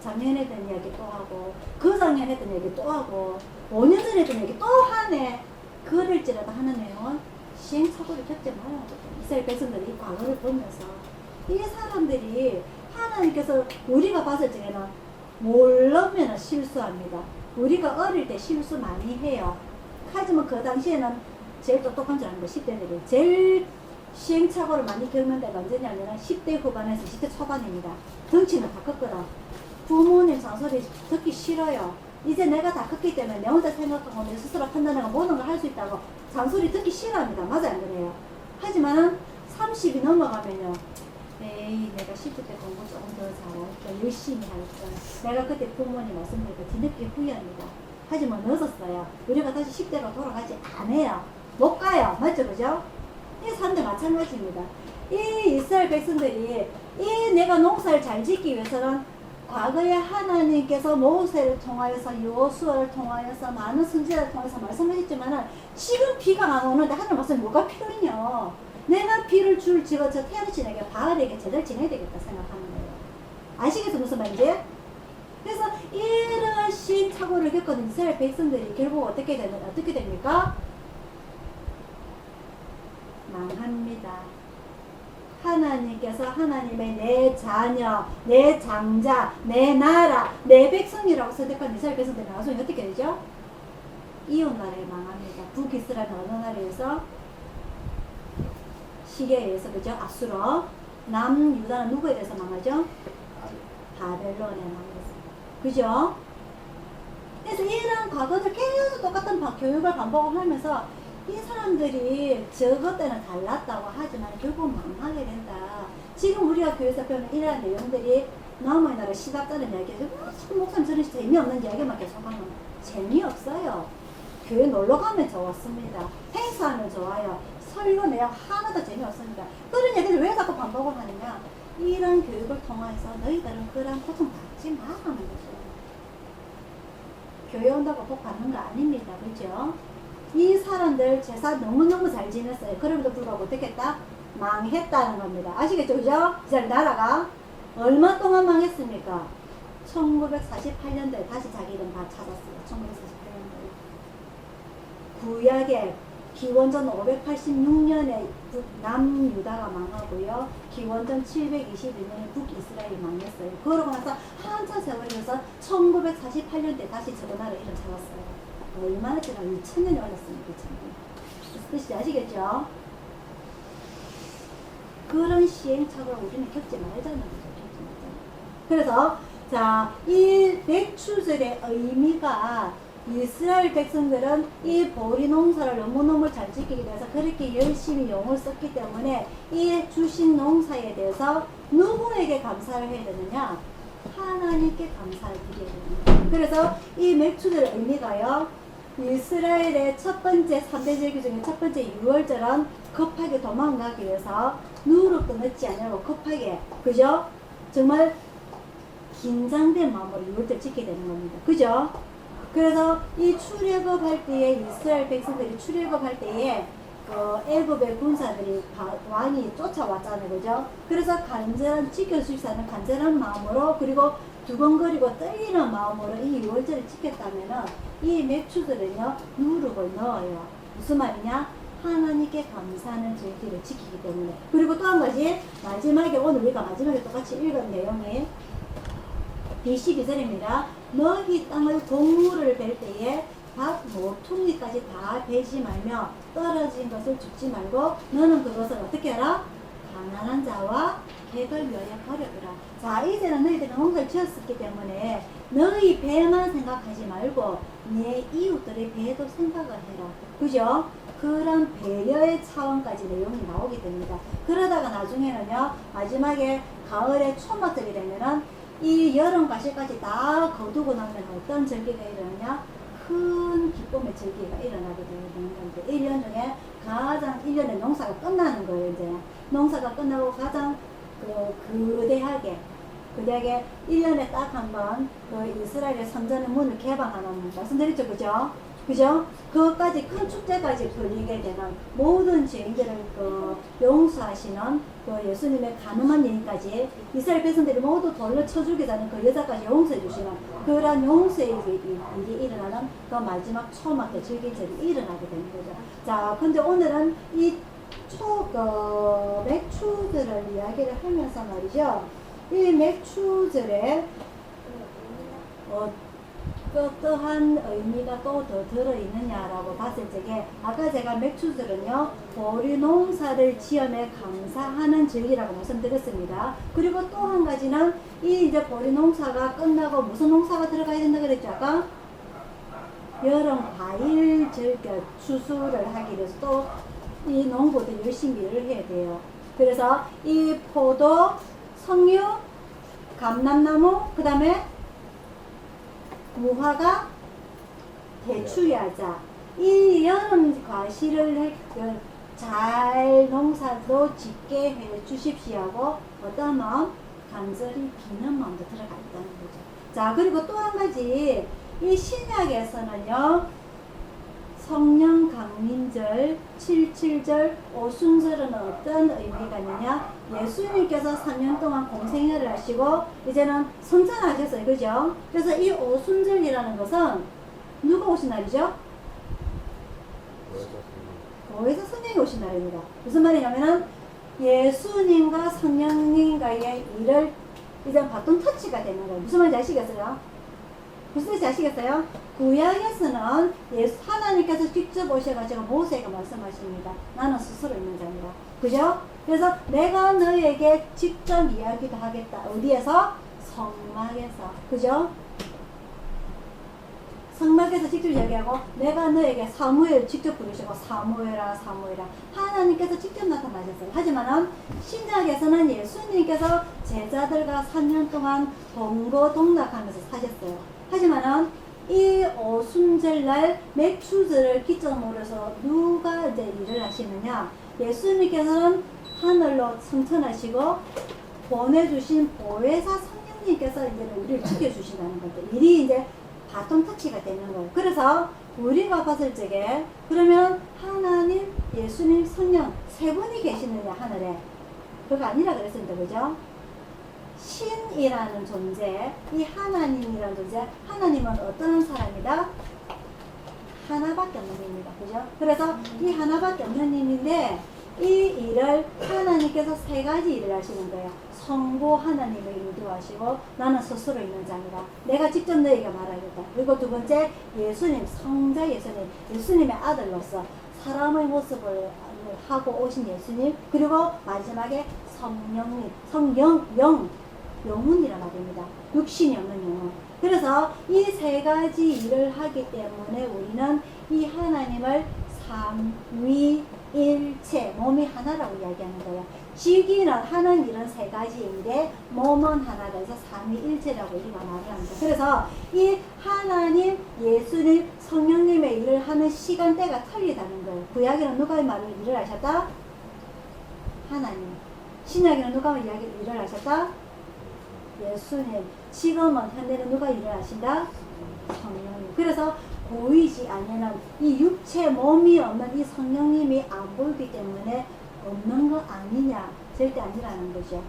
작년에 했던 이야기 또 하고 그 작년에 했던 얘기 또 하고 5년 전에 했던 얘기 또 하네. 그럴지라도 하는 내용은 시행착오를 겪지 말아야 돼. 이스라엘 백성들이 이 과거를 보면서 이 사람들이 하나님께서 우리가 봤을 적에는 모르면 실수합니다. 우리가 어릴 때 실수 많이 해요. 하지만 그 당시에는 제일 똑똑한 줄 아는데 10대들이 제일 시행착오를 많이 겪는 데가 언제냐면 10대 후반에서 10대 초반입니다. 덩치는 다 컸거든. 부모님 잔소리 듣기 싫어요. 이제 내가 다 컸기 때문에 내 혼자 생각하고 내 스스로 판단하고 모든 걸 할 수 있다고 잔소리 듣기 싫어합니다. 맞아 안 그래요? 하지만 30이 넘어가면요. 에이 내가 10대 때 공부 조금 더 잘할까 열심히 할까 내가 그때 부모님 말씀드리고 뒤늦게 후회합니다. 하지만 늦었어요. 우리가 다시 10대로 돌아가지 않아요. 못 가요. 맞죠? 그죠? 이 사람들 마찬가지입니다. 이 이스라엘 백성들이 이 내가 농사를 잘 짓기 위해서는 과거에 하나님께서 모세를 통하여서 여호수아를 통하여서 많은 선지자를 통해서 말씀하셨지만은 지금 비가 안 오는데 하나님 말씀이 뭐가 필요해요? 내가 비를 줄 지어 저 태양신에게 바알에게 제대로 지내야 되겠다 생각하는 거예요. 아시겠어요? 무슨 말인지? 그래서 이런 시행착오를 겪은 이스라엘 백성들이 결국 어떻게 됩니까? 망합니다. 하나님께서 하나님의 내 자녀, 내 장자, 내 나라, 내 백성이라고 선택한 이스라엘 백성들이 나중에 어떻게 되죠? 이웃나라에 망합니다. 북이스라엘 어느 나라에서? 시리아에 의해서 그죠? 아수르. 남유다는 누구에 대해서 망하죠? 바벨론에 망했습니다. 그죠? 그래서 이런 과거들 계속 똑같은 교육을 반복하면서 이 사람들이 저것 때는 달랐다고 하지만 결국 망하게 된다. 지금 우리가 교회에서 배우는 이러한 내용들이 남의 나라 시답자는 이야기에서 목사님 저는 재미없는 이야기만 계속하면 재미없어요. 교회 놀러가면 좋았습니다. 행사하면 좋아요. 설교 내용 하나도 재미없습니다. 그런 얘기를 왜 자꾸 반복을 하느냐? 이런 교육을 통해서 너희들은 그런 고통 받지 마라는 거죠. 교회 온다고 복 받는 거 아닙니다. 그죠? 이 사람들 제사 너무너무 잘 지냈어요. 그럼에도 불구하고 어떻게 했다? 망했다는 겁니다. 아시겠죠? 그죠? 이제 나라가 얼마 동안 망했습니까? 1948년도에 다시 자기 이름 다 찾았어요. 1948년도에. 구약의 기원전 586년에 남유다가 망하고요. 기원전 721년에 북이스라엘이 망했어요. 그러고 나서 한참 세월이 흘러서 1948년도에 다시 저거 나라 이름 찾았어요. 얼마나 지나 2000년이 올랐습니까? 2000년. 무슨 뜻인지 아시겠죠? 그런 시행착오를 우리는 겪지 말자는 거죠. 그래서 자, 이 맥추절의 의미가 이스라엘 백성들은 이 보리 농사를 너무너무 잘 지키기 위해서 그렇게 열심히 용을 썼기 때문에 이 주신 농사에 대해서 누구에게 감사를 해야 되느냐? 하나님께 감사를 드려야 됩니다. 그래서 이 맥추절의 의미가요, 이스라엘의 첫 번째 3대 절기 중에 첫 번째 6월절은 급하게 도망가기 위해서 누룩도 넣지 않으려고 급하게, 그죠? 정말 긴장된 마음으로 6월절 지키게 되는 겁니다. 그죠? 그래서 이 출애굽할 때에 이스라엘 백성들이 출애굽할 때에 애굽의 군사들이 왕이 쫓아왔잖아요. 그죠? 그래서 간절한 지켜주시지 않은 간절한 마음으로 그리고 두근거리고 떨리는 마음으로 이 6월절을 지켰다면은 이 맥추들은요 누룩을 넣어요. 무슨 말이냐? 하나님께 감사하는 절기를 지키기 때문에. 그리고 또 한 가지 마지막에 오늘 우리가 마지막에 똑같이 읽은 내용이 22절입니다. 너희 땅의 동물을 벨 때에 밥 모퉁이까지 다 베지 말며 떨어진 것을 줍지 말고 너는 그것을 어떻게 하라? 가난한 자와 객을 위하여 버려두라. 자, 이제는 너희들이 농사를 지었기 때문에 너희 배만 생각하지 말고 내 이웃들의 배도 생각을 해라. 그죠? 그런 배려의 차원까지 내용이 나오게 됩니다. 그러다가 나중에는요, 마지막에 가을에 초막절이 되면은 이 여름 가시까지 다 거두고 나면 어떤 절기가 일어나냐? 큰 기쁨의 절기가 일어나게 되는 건데, 1년 중에 가장 1년의 농사가 끝나는 거예요. 이제 농사가 끝나고 가장 그대하게 1년에 딱 한 번 그 이스라엘의 성전의 문을 개방하는 말씀드렸죠. 그죠? 그죠? 그것까지 큰 축제까지 벌리게 되는 모든 죄인들을 용서하시는 예수님의 가늠한 여인까지 이스라엘 백성들이 모두 돌로 쳐주게 되는 그 여자까지 용서해 주시는 그런 용서의 일이 일어나는 그 마지막 초막의 절기절이 일어나게 되는 거죠. 자, 근데 오늘은 이 맥추절을 이야기를 하면서 말이죠. 이 맥추절에 어떠한 의미가 또 더 들어있느냐라고 봤을 적에 아까 제가 맥추절은요 보리 농사를 지음에 감사하는 절기라고 말씀드렸습니다. 그리고 또 한 가지는 이 이제 보리 농사가 끝나고 무슨 농사가 들어가야 된다 그랬죠 아까? 여름 과일 절기 추수를 하기 위해서 또 이 농부들 열심히 일을 해야 돼요. 그래서 이 포도, 석류, 감람나무, 그 다음에 무화과, 대추야자 이 여름 과실을 잘 농사도 짓게 해 주십시오 하고 어떤 마음? 간절히 비는 마음도 들어가 있다는 거죠. 자, 그리고 또 한 가지 이 신약에서는요 성령 강림절, 77절, 오순절은 어떤 의미가 있느냐? 예수님께서 3년 동안 공생애를 하시고 이제는 성찬하셨어요. 그죠? 그래서 이 오순절이라는 것은 누가 오신 날이죠? 교회에서 성령이 오신 날입니다. 무슨 말이냐면은 예수님과 성령님과의 일을 이제 바톤 터치가 되는 거예요. 무슨 말인지 아시겠어요? 무슨 뜻인지 아시겠어요? 구약에서는 하나님께서 직접 오셔가지고 모세에게 말씀하십니다. 나는 스스로 있는 자입니다. 그죠? 그래서 내가 너에게 직접 이야기도 하겠다. 어디에서? 성막에서. 그죠? 성막에서 직접 이야기하고 내가 너에게 사무엘 직접 부르시고 사무엘아 사무엘아 하나님께서 직접 나타나셨어요. 하지만은 신약에서는 예수님께서 제자들과 3년 동안 동거동락하면서 사셨어요. 하지만은 이 오순절날 맥추절을 기점으로 해서 누가 이제 일을 하시느냐? 예수님께서는 하늘로 승천하시고 보내주신 보혜사 성령님께서 이제 우리를 지켜주신다는 건데 일이 이제 바통 터치가 되는 거예요. 그래서 우리가 봤을 적에 그러면 하나님, 예수님, 성령 세 분이 계시느냐 하늘에 그거 아니라 그랬습니다. 그죠? 신이라는 존재, 이 하나님이라는 존재, 하나님은 어떤 사람이다? 하나밖에 없는 님입니다. 그죠? 그래서 이 하나밖에 없는 님인데 이 일을 하나님께서 세 가지 일을 하시는 거예요. 성부 하나님을 인도하시고 나는 스스로 있는 자니라. 내가 직접 너에게 말하겠다. 그리고 두 번째 예수님, 성자 예수님, 예수님의 아들로서 사람의 모습을 하고 오신 예수님, 그리고 마지막에 성령님, 영혼이란 말입니다. 육신이 없는 영혼. 그래서 이 세 가지 일을 하기 때문에 우리는 이 하나님을 삼위일체, 몸이 하나라고 이야기하는 거예요. 지기는 하는 일은 세 가지인데 몸은 하나라 해서 삼위일체라고 우리가 말을 합니다. 그래서 이 하나님, 예수님, 성령님의 일을 하는 시간대가 틀리다는 거예요. 구약에는 누가 이 말을 일을 하셨다? 하나님. 신약에는 누가 일을 하셨다? 예수님. 지금은 현대는 누가 일을 하신다? 성령님. 그래서 보이지 않는 이 육체 몸이 없는 이 성령님이 안 보이기 때문에 없는 거 아니냐? 절대 아니라는 거죠.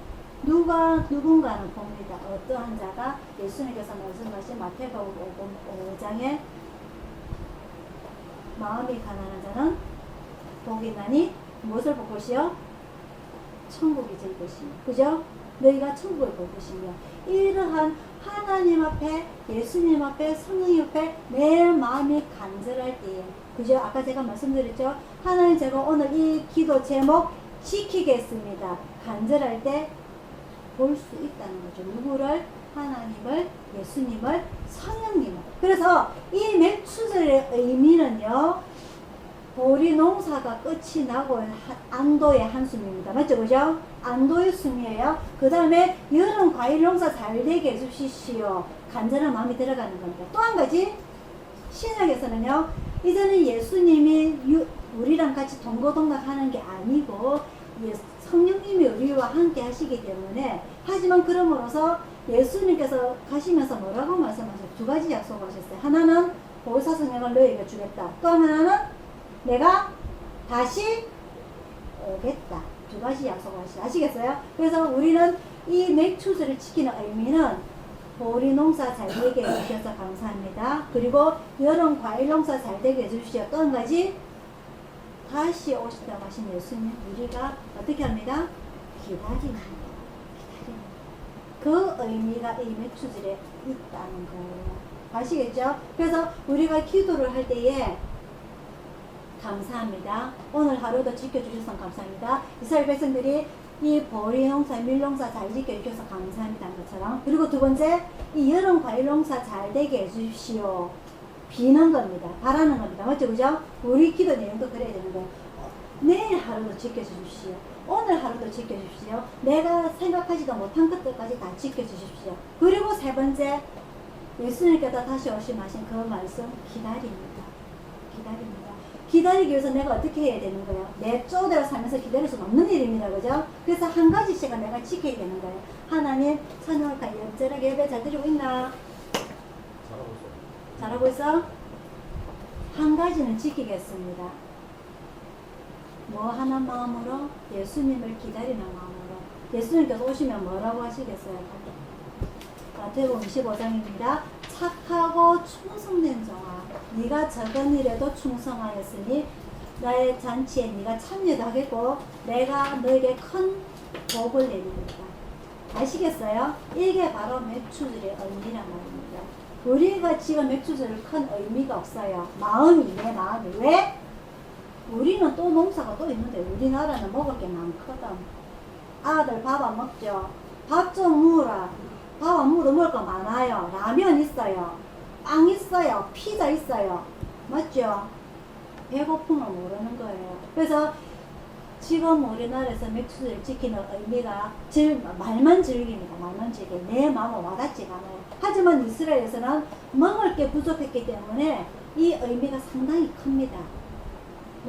누군가는 봅니다. 어떠한 자가 예수님께서 말씀하신 마태복음 5장에 마음이 가난한 자는 복이 나니 무엇을 볼 것이요? 천국이 될 것이며, 그죠? 너희가 천국을 볼 것이며, 이러한 하나님 앞에, 예수님 앞에, 성령 앞에 내 마음이 간절할 때에, 그죠? 아까 제가 말씀드렸죠? 하나님 제가 오늘 이 기도 제목 지키겠습니다. 간절할 때 볼 수 있다는 거죠. 누구를? 하나님을, 예수님을, 성령님을. 그래서 이 맥추절의 의미는요, 보리 농사가 끝이 나고 안도의 한숨입니다. 맞죠? 그죠? 안도의 숨이에요. 그 다음에 여름 과일 농사 잘 되게 해주십시오. 간절한 마음이 들어가는 겁니다. 또 한 가지, 신약에서는요, 이제는 예수님이 우리랑 같이 동고동락 하는 게 아니고, 성령님이 우리와 함께 하시기 때문에, 하지만 그럼으로써 예수님께서 가시면서 뭐라고 말씀하셨어요? 두 가지 약속하셨어요. 하나는 보혜사 성령을 너에게 주겠다. 또 하나는 내가 다시 오겠다. 두 가지 약속을 하시죠. 아시겠어요? 그래서 우리는 이 맥추절을 지키는 의미는 보리 농사 잘 되게 해주셔서 감사합니다. 그리고 여름 과일 농사 잘 되게 해주시오. 또 한 가지, 다시 오시다고 하신 예수님, 우리가 어떻게 합니다? 기다립니다. 그 의미가 이 맥추절에 있다는 거예요. 아시겠죠? 그래서 우리가 기도를 할 때에 감사합니다. 오늘 하루도 지켜주셔서 감사합니다. 이스라엘 백성들이 이 보리 농사, 밀 농사 잘 지켜주셔서 감사합니다. 것처럼. 그리고 두 번째, 이 여름 과일 농사 잘 되게 해주십시오. 비는 겁니다. 바라는 겁니다. 맞죠? 그죠? 우리 기도 내용도 그래야 되는 거예요. 내일 하루도 지켜주십시오. 오늘 하루도 지켜주십시오. 내가 생각하지도 못한 것들까지 다 지켜주십시오. 그리고 세 번째, 예수님께서 다시 오심하신 그 말씀, 기다립니다. 기다립니다. 기다리기 위해서 내가 어떻게 해야 되는 거예요? 내 쪼대로 살면서 기다릴 수는 없는 일입니다. 그죠? 그래서 한 가지씩은 내가 지켜야 되는 거예요. 하나님, 찬양할까? 얌전하게 예배 잘 드리고 있나? 잘하고 있어? 한 가지는 지키겠습니다. 뭐 하는 마음으로? 예수님을 기다리는 마음으로. 예수님께서 오시면 뭐라고 하시겠어요? 마태복음 25장입니다. 착하고 충성된 종아, 네가 적은 일에도 충성하였으니 나의 잔치에 네가 참여도 하겠고 내가 너에게 큰 복을 내리리라. 아시겠어요? 이게 바로 맥추절의 의미란 말입니다. 우리가 지금 맥추절을 큰 의미가 없어요. 마음이, 내 마음이. 왜? 우리는 또 농사가 또 있는데 우리나라는 먹을 게 많거든. 아들 밥 안 먹죠? 밥 좀 먹으라. 밥 안 먹어도 먹을 거 많아요. 라면 있어요. 빵 있어요. 피자 있어요. 맞죠? 배고픔을 모르는 거예요. 그래서 지금 우리나라에서 맥주를 지키는 의미가 말만 즐깁니다. 말만 즐겨. 내 마음은 와닿지가 않아요. 하지만 이스라엘에서는 먹을 게 부족했기 때문에 이 의미가 상당히 큽니다.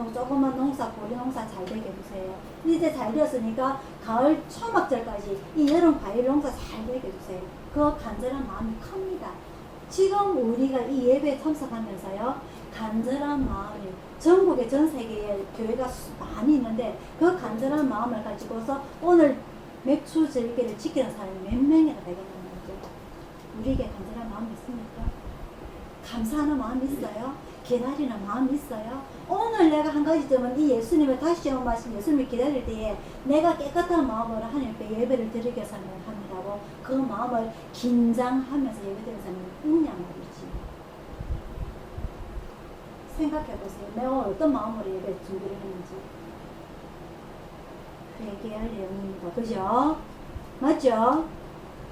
조그만 농사, 보리 농사 잘 되게 해주세요. 이제 잘 되었으니까 가을 초막절까지 이 여름 과일 농사 잘 되게 해주세요. 그 간절한 마음이 큽니다. 지금 우리가 이 예배에 참석하면서요, 간절한 마음이 전국에 전 세계에 교회가 많이 있는데 그 간절한 마음을 가지고서 오늘 맥주 절기를 지키는 사람이 몇 명이나 되겠는 거죠. 우리에게 간절한 마음이 있습니까? 감사하는 마음이 있어요? 기다리는 마음이 있어요? 오늘 내가 한 가지 점은 이 예수님을 다시 오신 예수님을 기다릴 때에 내가 깨끗한 마음으로 하나님 앞에 예배를 드리겠다는 합니다고 그 마음을 긴장하면서 예배드리는 사람이 있냐 말이지. 생각해보세요. 내가 어떤 마음으로 예배 준비를 했는지. 회개할 내용입니다. 그죠? 맞죠?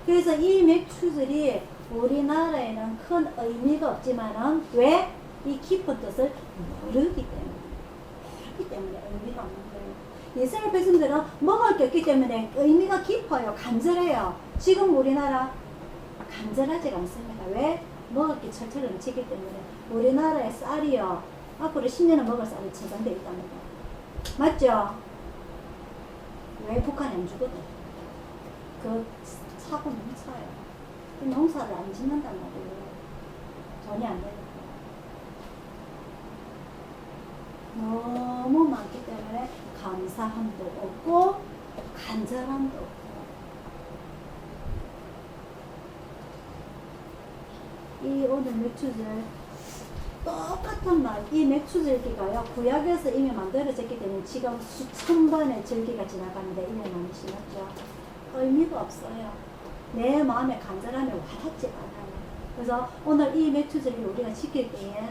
그래서 이 맥주들이 우리나라에는 큰 의미가 없지만은 왜? 이 깊은 뜻을 모르기 때문에 의미가 없는 거예요. 예수님의 백성들은 먹을 게 없기 때문에 의미가 깊어요. 간절해요. 지금 우리나라 간절하지가 않습니다. 왜? 먹을 게 철철 넘치기 때문에 우리나라의 쌀이요. 앞으로 10년은 먹을 쌀이 저장되어 있답니다. 맞죠? 왜 북한이 안 주거든? 그 사고 넘쳐요. 농사를 안 짓는단 말이에요. 돈이 안 되니까. 너무 많기 때문에 감사함도 없고 간절함도 없고. 이 오늘 맥주절 똑같은 말, 이 맥주 절기가요 구약에서 이미 만들어졌기 때문에 지금 수천 번의 절기가 지나가는데 1년 많이 지났죠. 의미가 없어요. 내 마음에 간절함이 와닿지 않아요. 그래서 오늘 이 맥주 절기 우리가 지킬 때에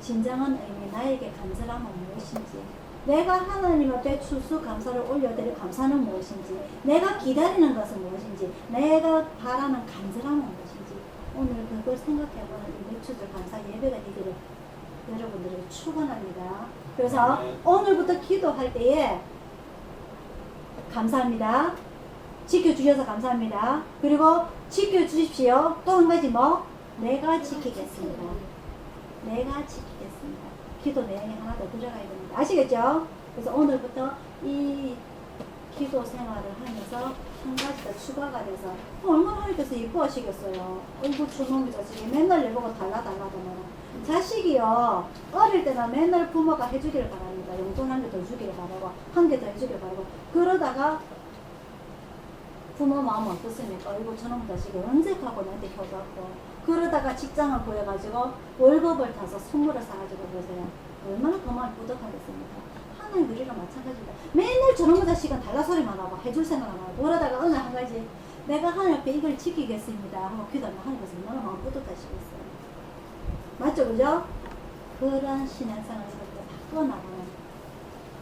진정한 의미, 나에게 간절함은 무엇인지, 내가 하나님 앞에 추수감사를 올려드릴 감사는 무엇인지, 내가 기다리는 것은 무엇인지, 내가 바라는 간절함은 무엇인지, 오늘 그걸 생각해보는 이 맥주절 감사 예배가 되기를 여러분들에게 축원합니다. 그래서 오늘부터 기도할 때에 감사합니다. 지켜주셔서 감사합니다. 그리고 지켜주십시오. 또 한 가지 뭐? 내가 지키겠습니다. 내가 지키겠습니다. 기도 내용이 하나 더 들어가야 됩니다. 아시겠죠? 그래서 오늘부터 이 기도 생활을 하면서 한 가지 더 추가가 돼서 얼마나 하나님께서 예뻐하시겠어요. 어이구 주놈이 자식이 맨날 내보고 달라달라더만. 자식이요 어릴 때는 맨날 부모가 해주기를 바랍니다. 용돈 한 개 더 주기를 바라고 한 개 더 해주기를 바라고 그러다가 부모 마음 어떻습니까? 어이구 저놈 자식이 언제 가고 나한테 효도하고 그러다가 직장을 구해가지고 월급을 타서 선물을 사가지고 그러세요. 얼마나 그 마음이 뿌듯하겠습니까? 하나님 우리랑 마찬가지입니다. 맨날 저놈의 자식은 달라 소리만 하고 해줄 생각 안 하고 그러다가 어느 한 가지 내가 하나님 앞에 이걸 지키겠습니다 하고 기도하면 하나님께서 얼마나 마음 뿌듯하시겠어요. 맞죠? 그죠? 그런 신앙생활을 바꾸어 나가는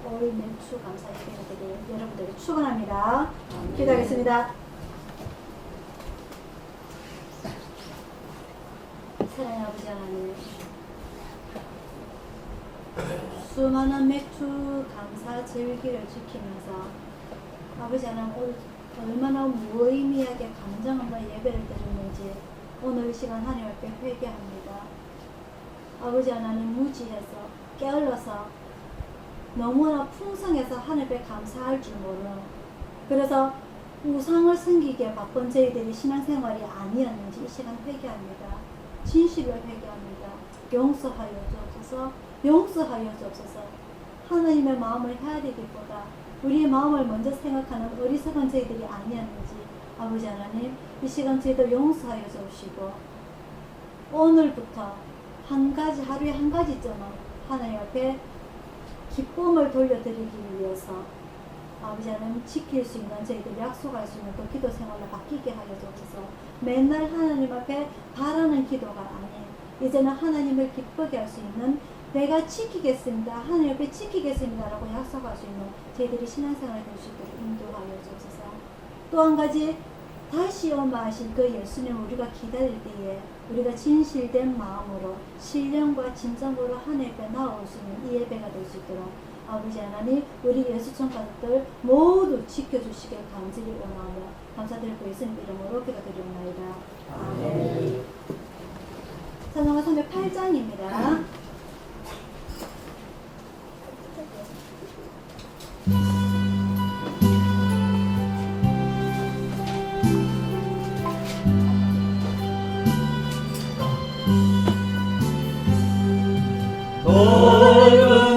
올 맥주 감사 예배가 되길 여러분들에게 축원합니다. 기도하겠습니다. 사랑하는 아버지 하나님, 수많은 맥주 감사 절기를 지키면서 아버지 하나님 얼마나 무의미하게 감정없는 예배를 드렸는지 오늘 이 시간 하나님 앞에 회개합니다. 아버지 하나님 무지해서 게을러서 너무나 풍성해서 하나님 앞에 감사할 줄 모르는 그래서 우상을 섬기기에 바쁜 저희들이 신앙생활이 아니었는지 이 시간 회개합니다. 진실로 회개합니다. 용서하여 주옵소서. 용서하여 주옵소서. 하나님의 마음을 헤아리기보다 우리의 마음을 먼저 생각하는 어리석은 저희들이 아니었는지 아버지 하나님 이 시간 저희들 용서하여 주시고 오늘부터 한 가지 하루에 한 가지쯤은 하나님 앞에 기쁨을 돌려드리기 위해서 아버지 하나님 지킬 수 있는 저희들 약속할 수 있는 그 기도 생활로 바뀌게 하여 주옵소서. 맨날 하나님 앞에 바라는 기도가 아닌 이제는 하나님을 기쁘게 할 수 있는 내가 지키겠습니다. 하나님 앞에 지키겠습니다 라고 약속할 수 있는 저희들이 신앙생활을 될 수 있도록 인도하여 주옵소서. 또 한 가지 다시 오마하신 그 예수님을 우리가 기다릴 때에 우리가 진실된 마음으로 신령과 진정으로 하나님 앞에 나올 수 있는 이 예배가 될 수 있도록 아버지 하나님 우리 예수촌 가족들 모두 지켜주시길 간절히 원하며 감사드리고 예수님 이름으로 기도드리옵나이다. 아멘. 찬송가 308장입니다.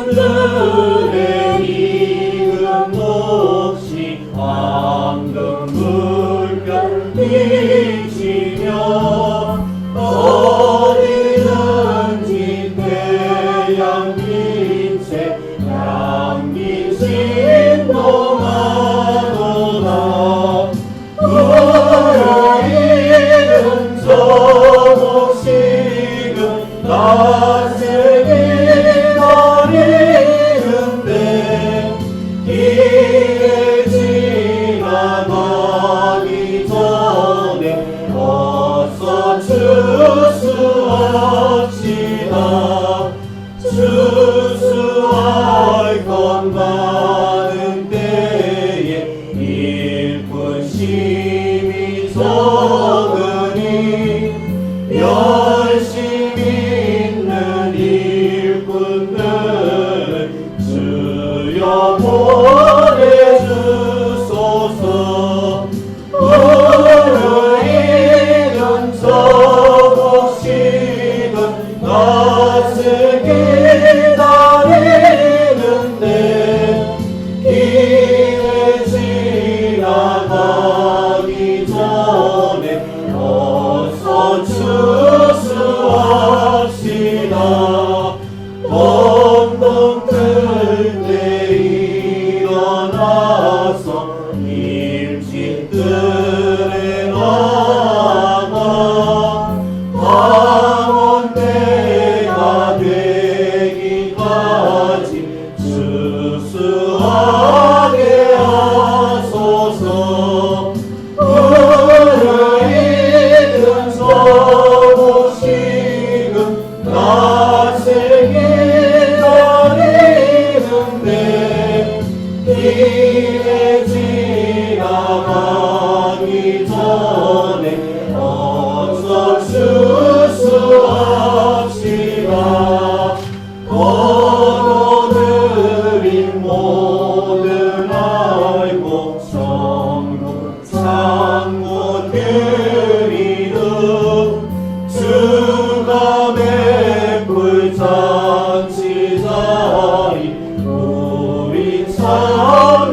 붉은들의 익은 몫이 황금 물결 비치며 어디든지 태양빛에 양기 진동하도다. 우리는 저 몫이금 낯을 기다리는데 기회 지나가기 전에 어서 추수합시다. 추수할 것 많은 때에 일꾼 심이 적으니 열심히 있는 일꾼들 주여 보내주소서. 우리는 저 몫이든 낯을 기다리는데 기회 지나가기 전에 어서 추수합시다. 벙벙 뜰 때 일어나서 일집들에 나가 방언 때가 되기까지 추수하게 하소서. 우리는 저 몫이금 낯을 기다리는데 기회 지나가기 전에 어서 추수합시다. 거둬들인 모든 알고 성도 창고 드리는 주가 베풀 잔치 자리 우리 참여하겠네.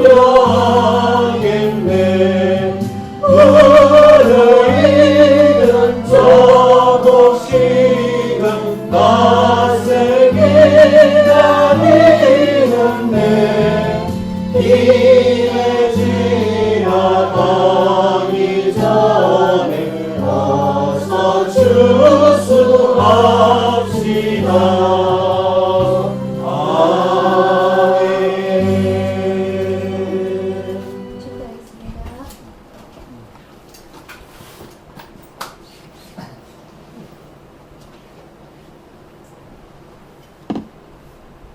우리는 저 몫이금 낯을 기다리는데 기회 지나가기 전에 어서 추수합시다. 축하하겠습니다.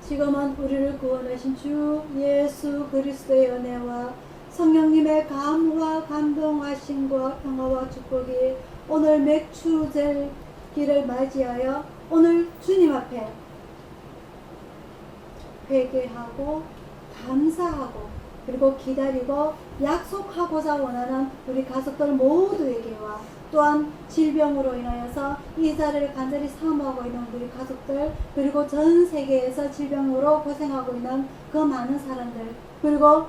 지금은 우리를 구원하신 주 예수 그리스도의 은혜와 성령님의 감화 감동하심과 평화와 축복이 오늘 맥추절기를 맞이하여 오늘 주님 앞에 회개하고 감사하고 그리고 기다리고 약속하고자 원하는 우리 가족들 모두에게와 또한 질병으로 인하여서 이 자리를 간절히 사모하고 있는 우리 가족들 그리고 전 세계에서 질병으로 고생하고 있는 그 많은 사람들 그리고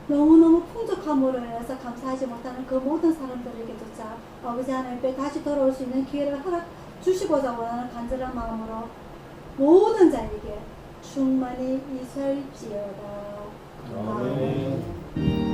너무너무 풍족함으로 인해서 감사하지 못하는 그 모든 사람들에게조차 아버지 하나님께 다시 돌아올 수 있는 기회를 허락 주시고자 원하는 간절한 마음으로 모든 자에게 충만히 있을지어다. 아멘.